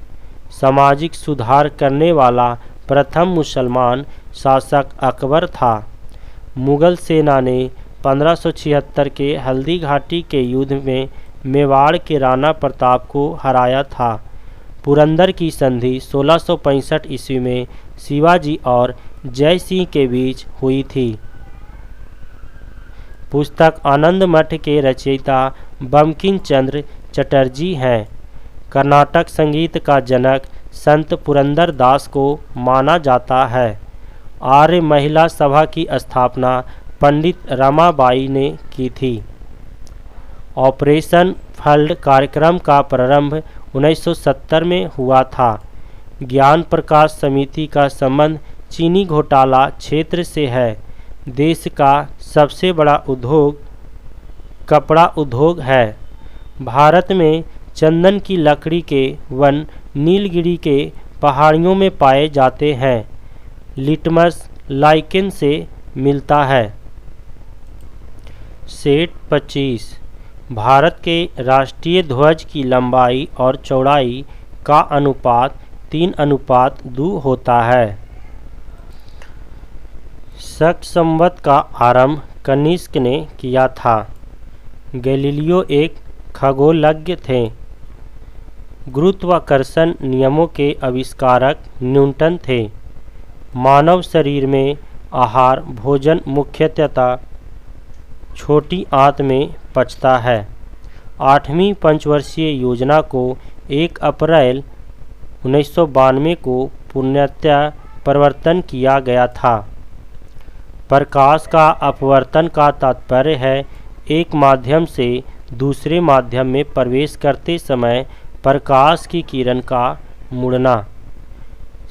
सामाजिक सुधार करने वाला प्रथम मुसलमान शासक अकबर था। मुगल सेना ने 1576 के हल्दी घाटी के युद्ध में मेवाड़ के राणा प्रताप को हराया था। पुरंदर की संधि 1665 ईस्वी में शिवाजी और जय सिंह के बीच हुई थी। पुस्तक आनंद मठ के रचयिता बंकिम चंद्र चटर्जी हैं। कर्नाटक संगीत का जनक संत पुरंदर दास को माना जाता है। आर्य महिला सभा की स्थापना पंडित रमाबाई ने की थी। ऑपरेशन फ्लड कार्यक्रम का प्रारंभ 1970 में हुआ था। ज्ञान प्रकाश समिति का संबंध चीनी घोटाला क्षेत्र से है। देश का सबसे बड़ा उद्योग कपड़ा उद्योग है। भारत में चंदन की लकड़ी के वन नीलगिरी के पहाड़ियों में पाए जाते हैं। लिटमस लाइकेन से मिलता है। सेट 25 भारत के राष्ट्रीय ध्वज की लंबाई और चौड़ाई का अनुपात 3:2 होता है। शक संवत का आरंभ कनिष्क ने किया था। गैलीलियो एक खगोलज्ञ थे। गुरुत्वाकर्षण नियमों के आविष्कारक न्यूटन थे। मानव शरीर में आहार भोजन मुख्यतः छोटी आंत में पचता है। 8वीं पंचवर्षीय योजना को 1 अप्रैल 1992 को पूर्णतः परिवर्तन किया गया था। प्रकाश का अपवर्तन का तात्पर्य है एक माध्यम से दूसरे माध्यम में प्रवेश करते समय प्रकाश की किरण का मुड़ना।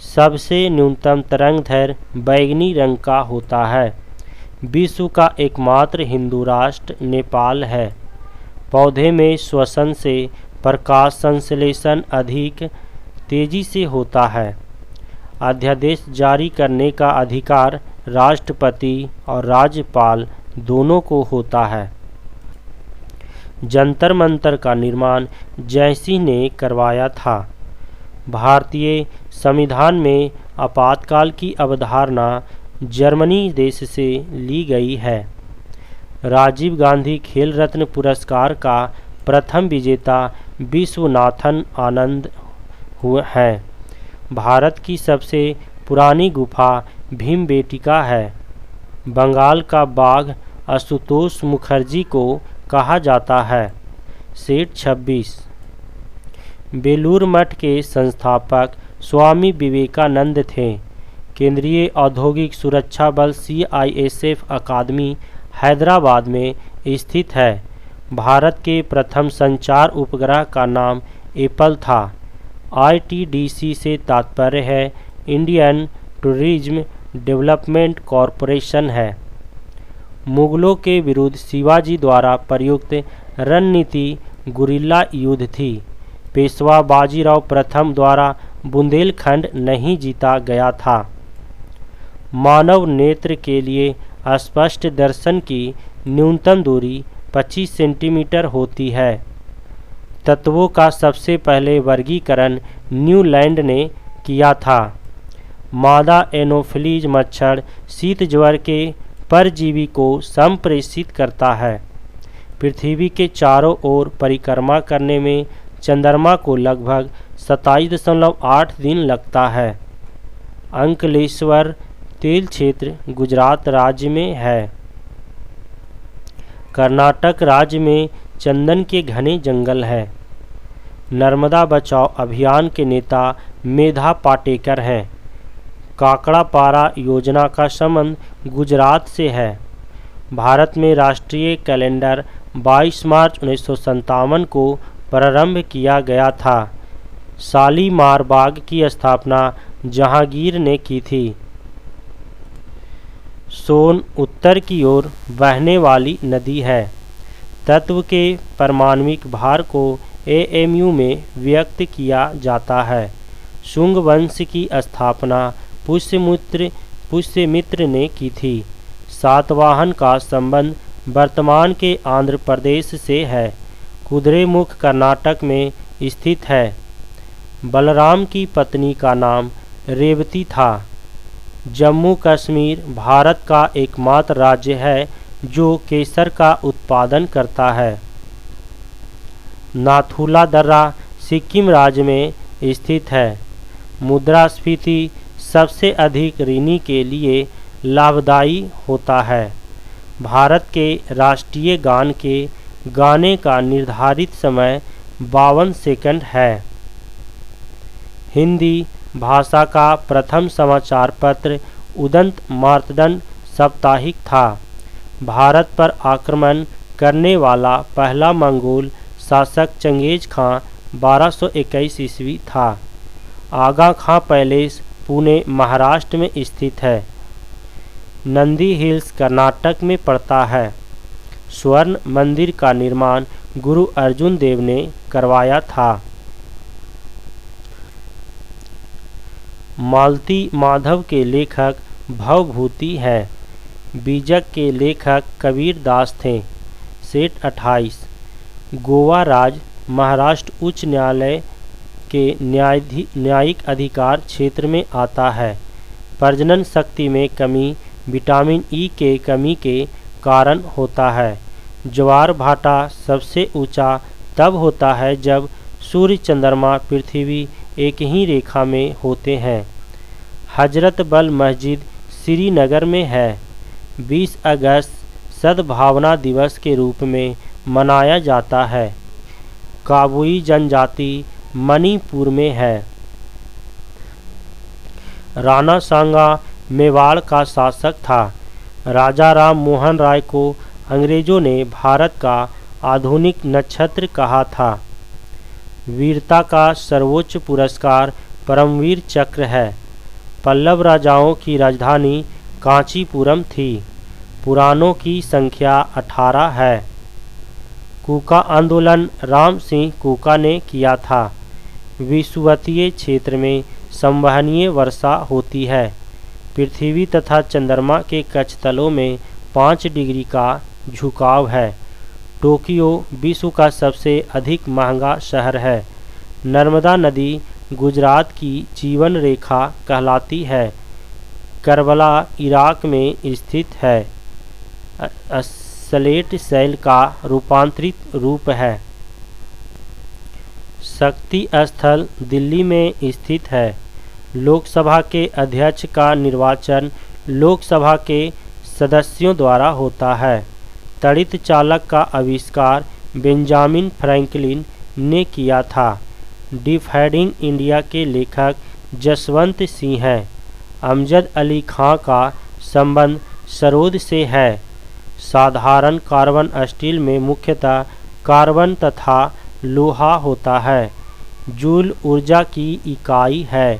सबसे न्यूनतम तरंगदैर्घ्य बैंगनी रंग का होता है। विश्व का एकमात्र हिंदू राष्ट्र नेपाल है। पौधे में श्वसन से प्रकाश संश्लेषण अधिक तेजी से होता है। अध्यादेश जारी करने का अधिकार राष्ट्रपति और राज्यपाल दोनों को होता है। जंतर मंतर का निर्माण जयसिंह ने करवाया था। भारतीय संविधान में आपातकाल की अवधारणा जर्मनी देश से ली गई है। राजीव गांधी खेल रत्न पुरस्कार का प्रथम विजेता विश्वनाथन आनंद हैं। भारत की सबसे पुरानी गुफा भीमबेटका है। बंगाल का बाघ आशुतोष मुखर्जी को कहा जाता है। सेट 26 बेलूर मठ के संस्थापक स्वामी विवेकानंद थे। केंद्रीय औद्योगिक सुरक्षा बल CISF अकादमी हैदराबाद में स्थित है। भारत के प्रथम संचार उपग्रह का नाम एप्पल था। ITDC से तात्पर्य है इंडियन टूरिज्म डेवलपमेंट कॉरपोरेशन है। मुगलों के विरुद्ध शिवाजी द्वारा प्रयुक्त रणनीति गुरिल्ला युद्ध थी। पेशवा बाजीराव प्रथम द्वारा बुंदेलखंड नहीं जीता गया था। मानव नेत्र के लिए स्पष्ट दर्शन की न्यूनतम दूरी 25 सेंटीमीटर होती है। तत्वों का सबसे पहले वर्गीकरण न्यूलैंड ने किया था। मादा एनोफिलीज मच्छर शीत ज्वर के परजीवी को संप्रेषित करता है। पृथ्वी के चारों ओर परिक्रमा करने में चंद्रमा को लगभग 27.8 दिन लगता है। अंकलेश्वर तेल क्षेत्र गुजरात राज्य में है। कर्नाटक राज्य में चंदन के घने जंगल हैं। नर्मदा बचाओ अभियान के नेता मेधा पाटेकर हैं। काकड़ापारा योजना का संबंध गुजरात से है। भारत में राष्ट्रीय कैलेंडर 22 मार्च 1957 को प्रारंभ किया गया था। शालीमार बाग की स्थापना जहांगीर ने की थी। सोन उत्तर की ओर बहने वाली नदी है। तत्व के परमाणविक भार को AMU में व्यक्त किया जाता है। शुंग वंश की स्थापना पुष्यमित्र ने की थी। सातवाहन का संबंध वर्तमान के आंध्र प्रदेश से है। कुद्रेमुख कर्नाटक में स्थित है। बलराम की पत्नी का नाम रेवती था। जम्मू कश्मीर भारत का एकमात्र राज्य है जो केसर का उत्पादन करता है। नाथुला दर्रा सिक्किम राज्य में स्थित है। मुद्रास्फीति सबसे अधिक ऋणी के लिए लाभदायी होता है। भारत के राष्ट्रीय गान के गाने का निर्धारित समय 52 सेकंड है। हिंदी भाषा का प्रथम समाचार पत्र उदंत मार्तंड साप्ताहिक था। भारत पर आक्रमण करने वाला पहला मंगोल शासक चंगेज खां 1221 ईस्वी था। आगा खां पैलेस पुणे महाराष्ट्र में स्थित है। नंदी हिल्स कर्नाटक में पड़ता है। स्वर्ण मंदिर का निर्माण गुरु अर्जुन देव ने करवाया था। मालती माधव के लेखक भवभूति है। बीजक के लेखक कबीर दास थे। सेठ 28 गोवा राज्य महाराष्ट्र उच्च न्यायालय के न्यायिक अधिकार क्षेत्र में आता है। प्रजनन शक्ति में कमी विटामिन ई के कमी के कारण होता है। ज्वार भाटा सबसे ऊंचा तब होता है जब सूर्य चंद्रमा पृथ्वी एक ही रेखा में होते हैं। हजरत बल मस्जिद श्रीनगर में है। 20 अगस्त सद्भावना दिवस के रूप में मनाया जाता है। काबुई जनजाति मणिपुर में है। राणा सांगा मेवाड़ का शासक था। राजा राम मोहन राय को अंग्रेजों ने भारत का आधुनिक नक्षत्र कहा था। वीरता का सर्वोच्च पुरस्कार परमवीर चक्र है। पल्लव राजाओं की राजधानी कांचीपुरम थी। पुराणों की संख्या 18 है। कूका आंदोलन राम सिंह कूका ने किया था। विषुवतीय क्षेत्र में संवहनीय वर्षा होती है। पृथ्वी तथा चंद्रमा के कक्षतलों में 5 डिग्री का झुकाव है। टोक्यो विश्व का सबसे अधिक महंगा शहर है। नर्मदा नदी गुजरात की जीवन रेखा कहलाती है। करबला इराक में स्थित है। स्लेट शैल का रूपांतरित रूप है। शक्ति स्थल दिल्ली में स्थित है। लोकसभा के अध्यक्ष का निर्वाचन लोकसभा के सदस्यों द्वारा होता है। तड़ित चालक का आविष्कार बेंजामिन फ्रैंकलिन ने किया था। डिफाइडिंग इंडिया के लेखक जसवंत सिंह हैं। अमजद अली खां का संबंध सरोद से है। साधारण कार्बन स्टील में मुख्यतः कार्बन तथा लोहा होता है। जूल ऊर्जा की इकाई है।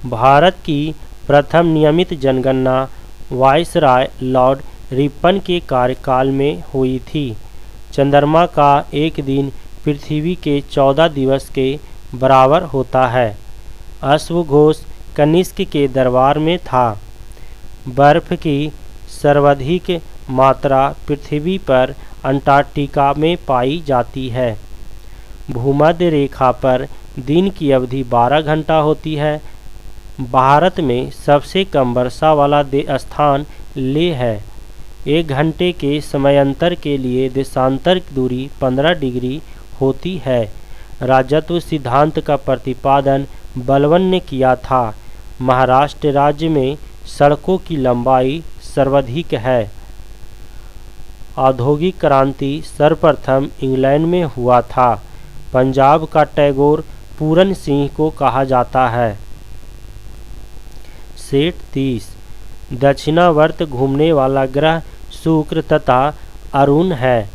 भारत की प्रथम नियमित जनगणना वायसराय लॉर्ड रिपन के कार्यकाल में हुई थी। चंद्रमा का एक दिन पृथ्वी के 14 दिवस के बराबर होता है। अश्वघोष कनिष्क के दरबार में था। बर्फ की सर्वाधिक मात्रा पृथ्वी पर अंटार्कटिका में पाई जाती है। भूमध्य रेखा पर दिन की अवधि 12 घंटा होती है। भारत में सबसे कम वर्षा वाला स्थान लेह है। 1 घंटे के समयांतर के लिए देशांतर दूरी 15 डिग्री होती है। राजत्व सिद्धांत का प्रतिपादन बलवन ने किया था। महाराष्ट्र राज्य में सड़कों की लंबाई सर्वाधिक है। औद्योगिक क्रांति सर्वप्रथम इंग्लैंड में हुआ था। पंजाब का टैगोर पूरन सिंह को कहा जाता है। सेठ 30 दक्षिणावर्त घूमने वाला ग्रह शुक्र तथा अरुण है।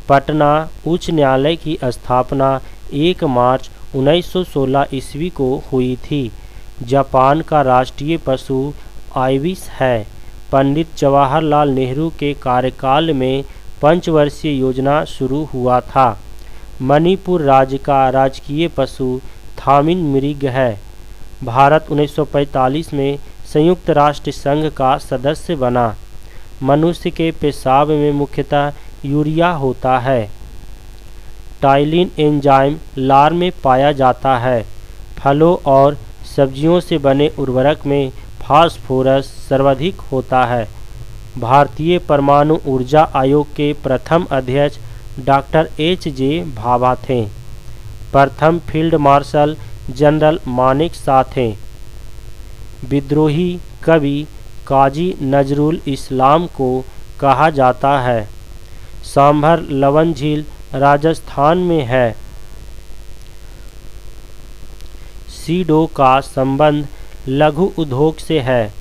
पटना उच्च न्यायालय की स्थापना 1 मार्च 1916 ईस्वी को हुई थी। जापान का राष्ट्रीय पशु आइबिस है। पंडित जवाहरलाल नेहरू के कार्यकाल में पंचवर्षीय योजना शुरू हुआ था। मणिपुर राज्य का राजकीय पशु थामिन मृग है। भारत 1945 में संयुक्त राष्ट्र संघ का सदस्य बना। मनुष्य के पेशाब में मुख्यतः यूरिया होता है। टाइलिन एंजाइम लार में पाया जाता है। फलों और सब्जियों से बने उर्वरक में फास्फोरस सर्वाधिक होता है। भारतीय परमाणु ऊर्जा आयोग के प्रथम अध्यक्ष डॉक्टर H.J. भाभा थे। प्रथम field marshal general Manek Shaw थे। विद्रोही कवि काजी नजरुल इस्लाम को कहा जाता है। सांभर लवन झील राजस्थान में है। सीडो का संबंध लघु उद्योग से है।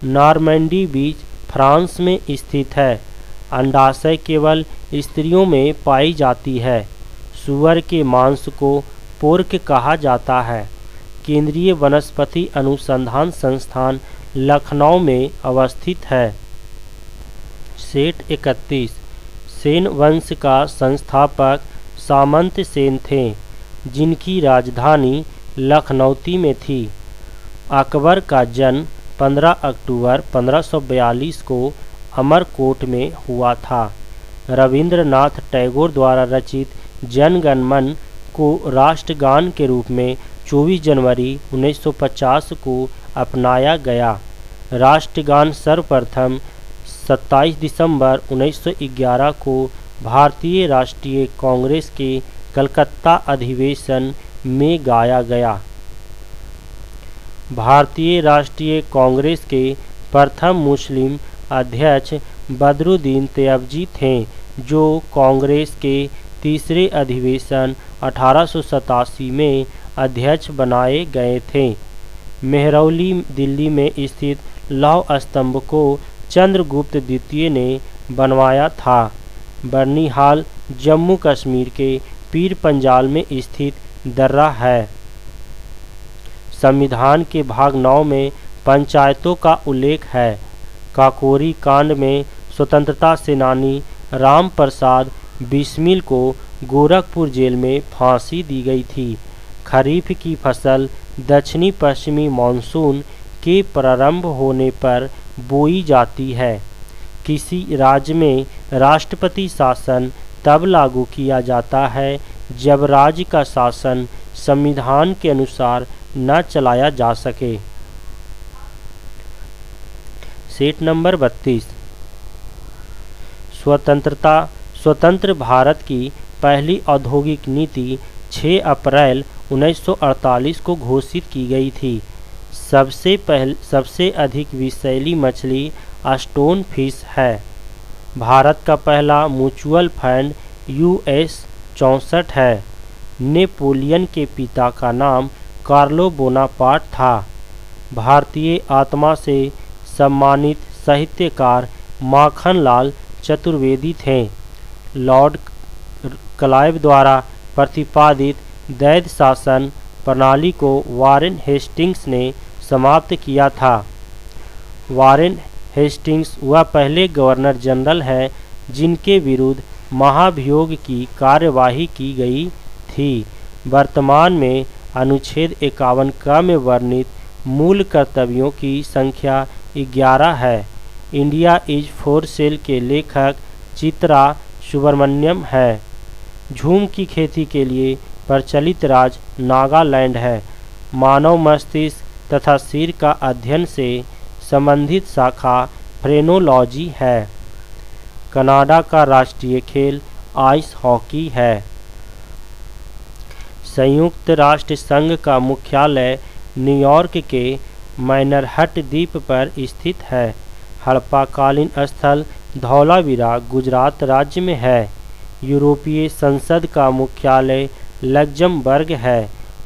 नॉर्मंडी बीच फ्रांस में स्थित है। अंडाशय केवल स्त्रियों में पाई जाती है। सूअर के मांस को पोर्क कहा जाता है। केंद्रीय वनस्पति अनुसंधान संस्थान लखनऊ में अवस्थित है। सेठ 31 सेन वंश का संस्थापक सामंत सेन थे, जिनकी राजधानी लखनऊ में थी। अकबर का जन्म 15 अक्टूबर 1542 को अमरकोट में हुआ था। रविंद्रनाथ टैगोर द्वारा रचित जन गण मन को राष्ट्रगान के रूप में 24 जनवरी 1950 को अपनाया गया। राष्ट्रगान सर्वप्रथम 27 दिसंबर 1911 को भारतीय राष्ट्रीय कांग्रेस के कलकत्ता अधिवेशन में गाया गया। भारतीय राष्ट्रीय कांग्रेस के प्रथम मुस्लिम अध्यक्ष बदरुद्दीन तैयबजी थे, जो कांग्रेस के तीसरे अधिवेशन 1887 में अध्यक्ष बनाए गए थे। मेहरौली दिल्ली में स्थित लौह स्तंभ को चंद्रगुप्त द्वितीय ने बनवाया था। बर्निहाल जम्मू कश्मीर के पीर पंजाल में स्थित दर्रा है। संविधान के भाग 9 में पंचायतों का उल्लेख है। काकोरी कांड में स्वतंत्रता सेनानी राम प्रसाद बिस्मिल को गोरखपुर जेल में फांसी दी गई थी। खरीफ की फसल दक्षिणी पश्चिमी मानसून के प्रारंभ होने पर बोई जाती है। किसी राज्य में राष्ट्रपति शासन तब लागू किया जाता है जब राज्य का शासन संविधान के अनुसार न चलाया जा सके। सेट नंबर 32 स्वतंत्र भारत की पहली औद्योगिक नीति 6 अप्रैल 1948 को घोषित की गई थी। सबसे अधिक विषैली मछली स्टोन फिश है। भारत का पहला म्यूचुअल फंड US 64 है। नेपोलियन के पिता का नाम कार्लो बोनापार्ट था। भारतीय आत्मा से सम्मानित साहित्यकार माखनलाल चतुर्वेदी थे। लॉर्ड क्लाइव द्वारा प्रतिपादित दैध शासन प्रणाली को वारेन हेस्टिंग्स ने समाप्त किया था। वारेन हेस्टिंग्स वह पहले गवर्नर जनरल हैं जिनके विरुद्ध महाभियोग की कार्यवाही की गई थी। वर्तमान में अनुच्छेद 51 क में वर्णित मूल कर्तव्यों की संख्या 11 है। इंडिया इज फॉर सेल के लेखक चित्रा सुब्रमण्यम है। झूम की खेती के लिए प्रचलित राज्य नागालैंड है। मानव मस्तिष्क तथा सिर का अध्ययन से संबंधित शाखा फ्रेनोलॉजी है। कनाडा का राष्ट्रीय खेल आइस हॉकी है। संयुक्त राष्ट्र संघ का मुख्यालय न्यूयॉर्क के मैनरहट द्वीप पर स्थित है। हड़प्पाकालीन स्थल धौलावीरा गुजरात राज्य में है। यूरोपीय संसद का मुख्यालय लग्जमबर्ग है।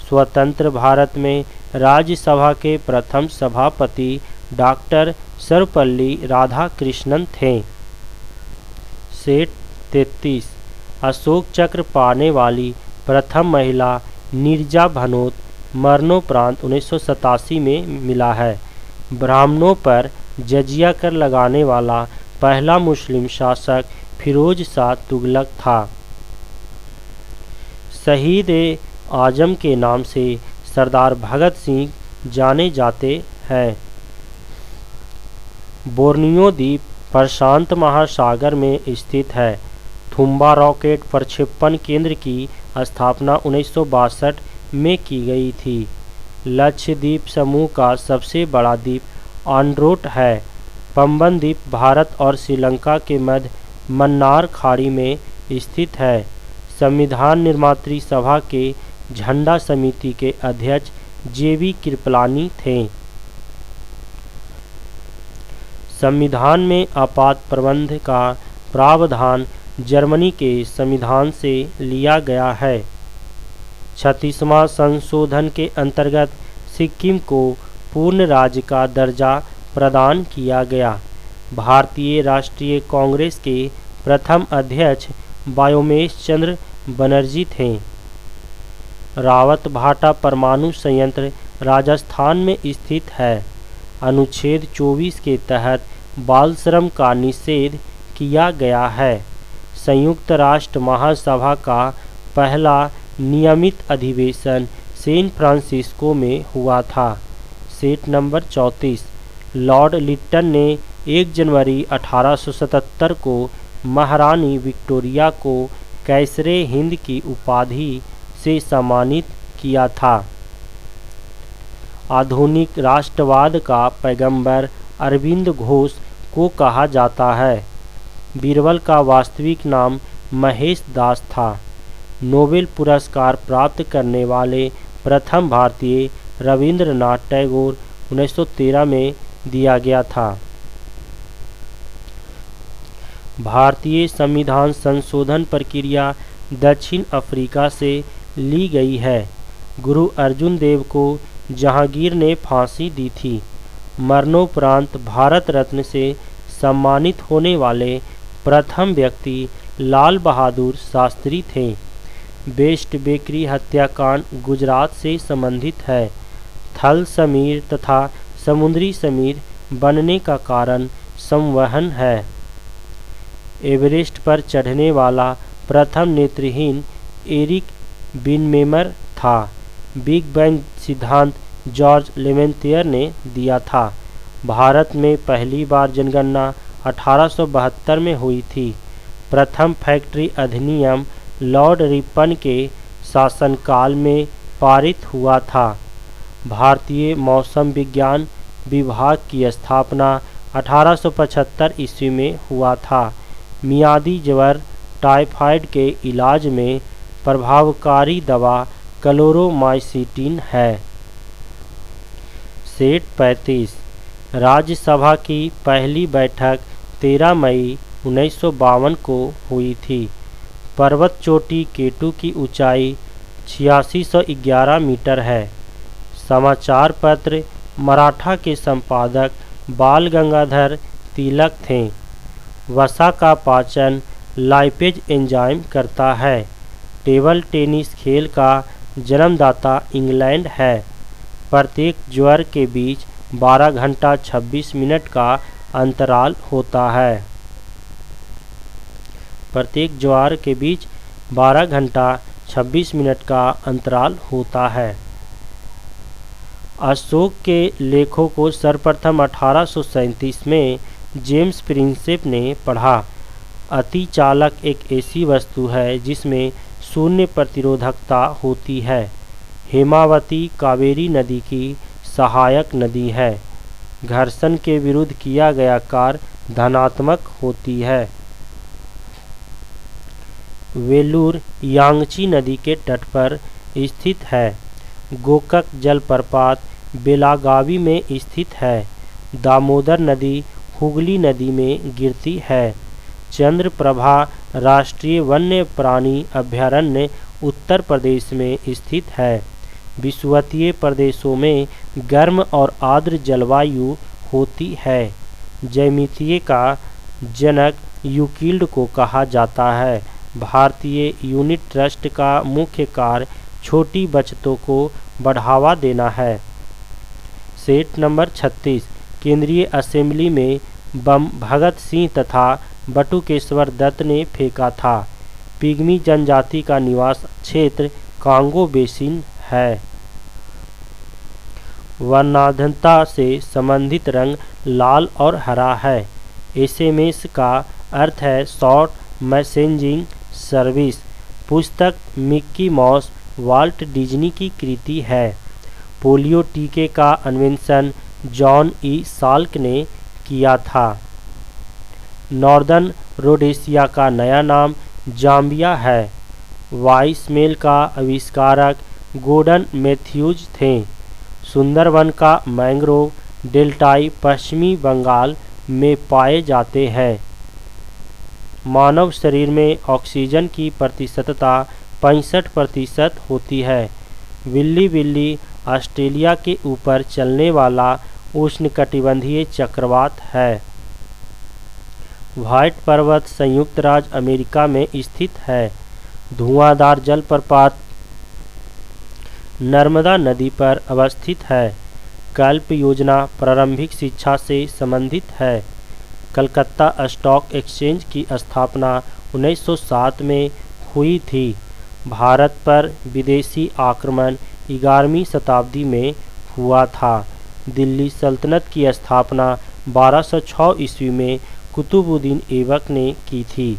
स्वतंत्र भारत में राज्यसभा के प्रथम सभापति डॉक्टर सर्वपल्ली राधाकृष्णन थे। सेट 33 अशोक चक्र पाने वाली प्रथम महिला नीरजा भनोत मरणोपरांत 1987 में मिला है। ब्राह्मणों पर जजिया कर लगाने वाला पहला मुस्लिम शासक फिरोज शाह तुगलक था। शहीद आजम के नाम से सरदार भगत सिंह जाने जाते हैं। बोर्नियो द्वीप प्रशांत महासागर में स्थित है। थुम्बा रॉकेट प्रक्षेपण केंद्र की स्थापना 1962 में की गई थी। लक्षद्वीप समूह का सबसे बड़ा द्वीप आंड्रोट है। पंबन द्वीप भारत और श्रीलंका के मध्य मन्नार खाड़ी में स्थित है। संविधान निर्मात्री सभा के झंडा समिति के अध्यक्ष JV कृपलानी थे। संविधान में आपात प्रबंध का प्रावधान जर्मनी के संविधान से लिया गया है। 36वां संशोधन के अंतर्गत सिक्किम को पूर्ण राज्य का दर्जा प्रदान किया गया। भारतीय राष्ट्रीय कांग्रेस के प्रथम अध्यक्ष बायोमेश चंद्र बनर्जी थे। रावत भाटा परमाणु संयंत्र राजस्थान में स्थित है। अनुच्छेद 24 के तहत बाल श्रम का निषेध किया गया है। संयुक्त राष्ट्र महासभा का पहला नियमित अधिवेशन सैन फ्रांसिस्को में हुआ था। Set number 34। लॉर्ड लिट्टन ने 1 जनवरी 1877 को महारानी विक्टोरिया को कैसरे हिंद की उपाधि से सम्मानित किया था। आधुनिक राष्ट्रवाद का पैगंबर अरविंद घोष को कहा जाता है। बीरबल का वास्तविक नाम महेश दास था। नोबेल पुरस्कार प्राप्त करने वाले प्रथम भारतीय रविंद्रनाथ टैगोर 1913 में दिया गया था। भारतीय संविधान संशोधन प्रक्रिया दक्षिण अफ्रीका से ली गई है। गुरु अर्जुन देव को जहांगीर ने फांसी दी थी। मरणोपरांत भारत रत्न से सम्मानित होने वाले प्रथम व्यक्ति लाल बहादुर शास्त्री थे। बेस्ट बेकरी हत्याकांड गुजरात से संबंधित है। थल समीर तथा समुद्री समीर बनने का कारण संवहन है। एवरेस्ट पर चढ़ने वाला प्रथम नेत्रहीन एरिक बिनमेमर था। बिग बैंग सिद्धांत जॉर्ज लेमेंथियर ने दिया था। भारत में पहली बार जनगणना 1872 में हुई थी। प्रथम फैक्ट्री अधिनियम लॉर्ड रिपन के शासनकाल में पारित हुआ था। भारतीय मौसम विज्ञान विभाग की स्थापना 1875 ईस्वी में हुआ था। मियादी ज्वर टाइफाइड के इलाज में प्रभावकारी दवा क्लोरोमाइसिटिन है। सेट 35। राज्यसभा की पहली बैठक 13 मई 1952 को हुई थी। पर्वत चोटी केटू की ऊंचाई 8611 मीटर है। समाचार पत्र मराठा के संपादक बाल गंगाधर तिलक थे। वसा का पाचन लाइपेज एंजाइम करता है। टेबल टेनिस खेल का जन्मदाता इंग्लैंड है। प्रत्येक ज्वर के बीच 12 घंटा 26 मिनट का अंतराल होता है। प्रत्येक ज्वार के बीच 12 घंटा 26 मिनट का अंतराल होता है। अशोक के लेखों को सर्वप्रथम 1837 में जेम्स प्रिंसेप ने पढ़ा। अतिचालक एक ऐसी वस्तु है जिसमें शून्य प्रतिरोधकता होती है। हेमावती कावेरी नदी की सहायक नदी है। घर्षण के विरुद्ध किया गया कार्य धनात्मक होती है। वेलूर यांगची नदी के तट पर स्थित है। गोकक जलप्रपात बेलागावी में स्थित है। दामोदर नदी हुगली नदी में गिरती है। चंद्रप्रभा राष्ट्रीय वन्य प्राणी अभयारण्य उत्तर प्रदेश में स्थित है। विषुवतीय प्रदेशों में गर्म और आर्द्र जलवायु होती है। ज्यामितीय का जनक यूक्लिड को कहा जाता है। भारतीय यूनिट ट्रस्ट का मुख्य कार्य छोटी बचतों को बढ़ावा देना है। Set number 36। केंद्रीय असेंबली में बम भगत सिंह तथा बटुकेश्वर दत्त ने फेंका था। पिग्मी जनजाति का निवास क्षेत्र कांगो बेसिन है। वर्णाढ्यता से संबंधित रंग लाल और हरा है। एसएमएस का अर्थ है शॉर्ट मैसेजिंग सर्विस। पुस्तक मिक्की माउस वाल्ट डिज्नी की कृति है। पोलियो टीके का अन्वेषण जॉन ई साल्क ने किया था। नॉर्दर्न रोडेशिया का नया नाम जाम्बिया है। वाइसमेल का आविष्कारक गोर्डन मैथ्यूज थे। सुंदरवन का मैंग्रोव डेल्टाई पश्चिमी बंगाल में पाए जाते हैं। मानव शरीर में ऑक्सीजन की प्रतिशतता 65% होती है। विल्ली बिल्ली ऑस्ट्रेलिया के ऊपर चलने वाला उष्णकटिबंधीय चक्रवात है। व्हाइट पर्वत संयुक्त राज्य अमेरिका में स्थित है। धुआंधार जलप्रपात नर्मदा नदी पर अवस्थित है। कल्प योजना प्रारंभिक शिक्षा से संबंधित है। कलकत्ता स्टॉक एक्सचेंज की स्थापना 1907 में हुई थी। भारत पर विदेशी आक्रमण 11वीं शताब्दी में हुआ था। दिल्ली सल्तनत की स्थापना 1206 ईस्वी में कुतुबुद्दीन ऐबक ने की थी।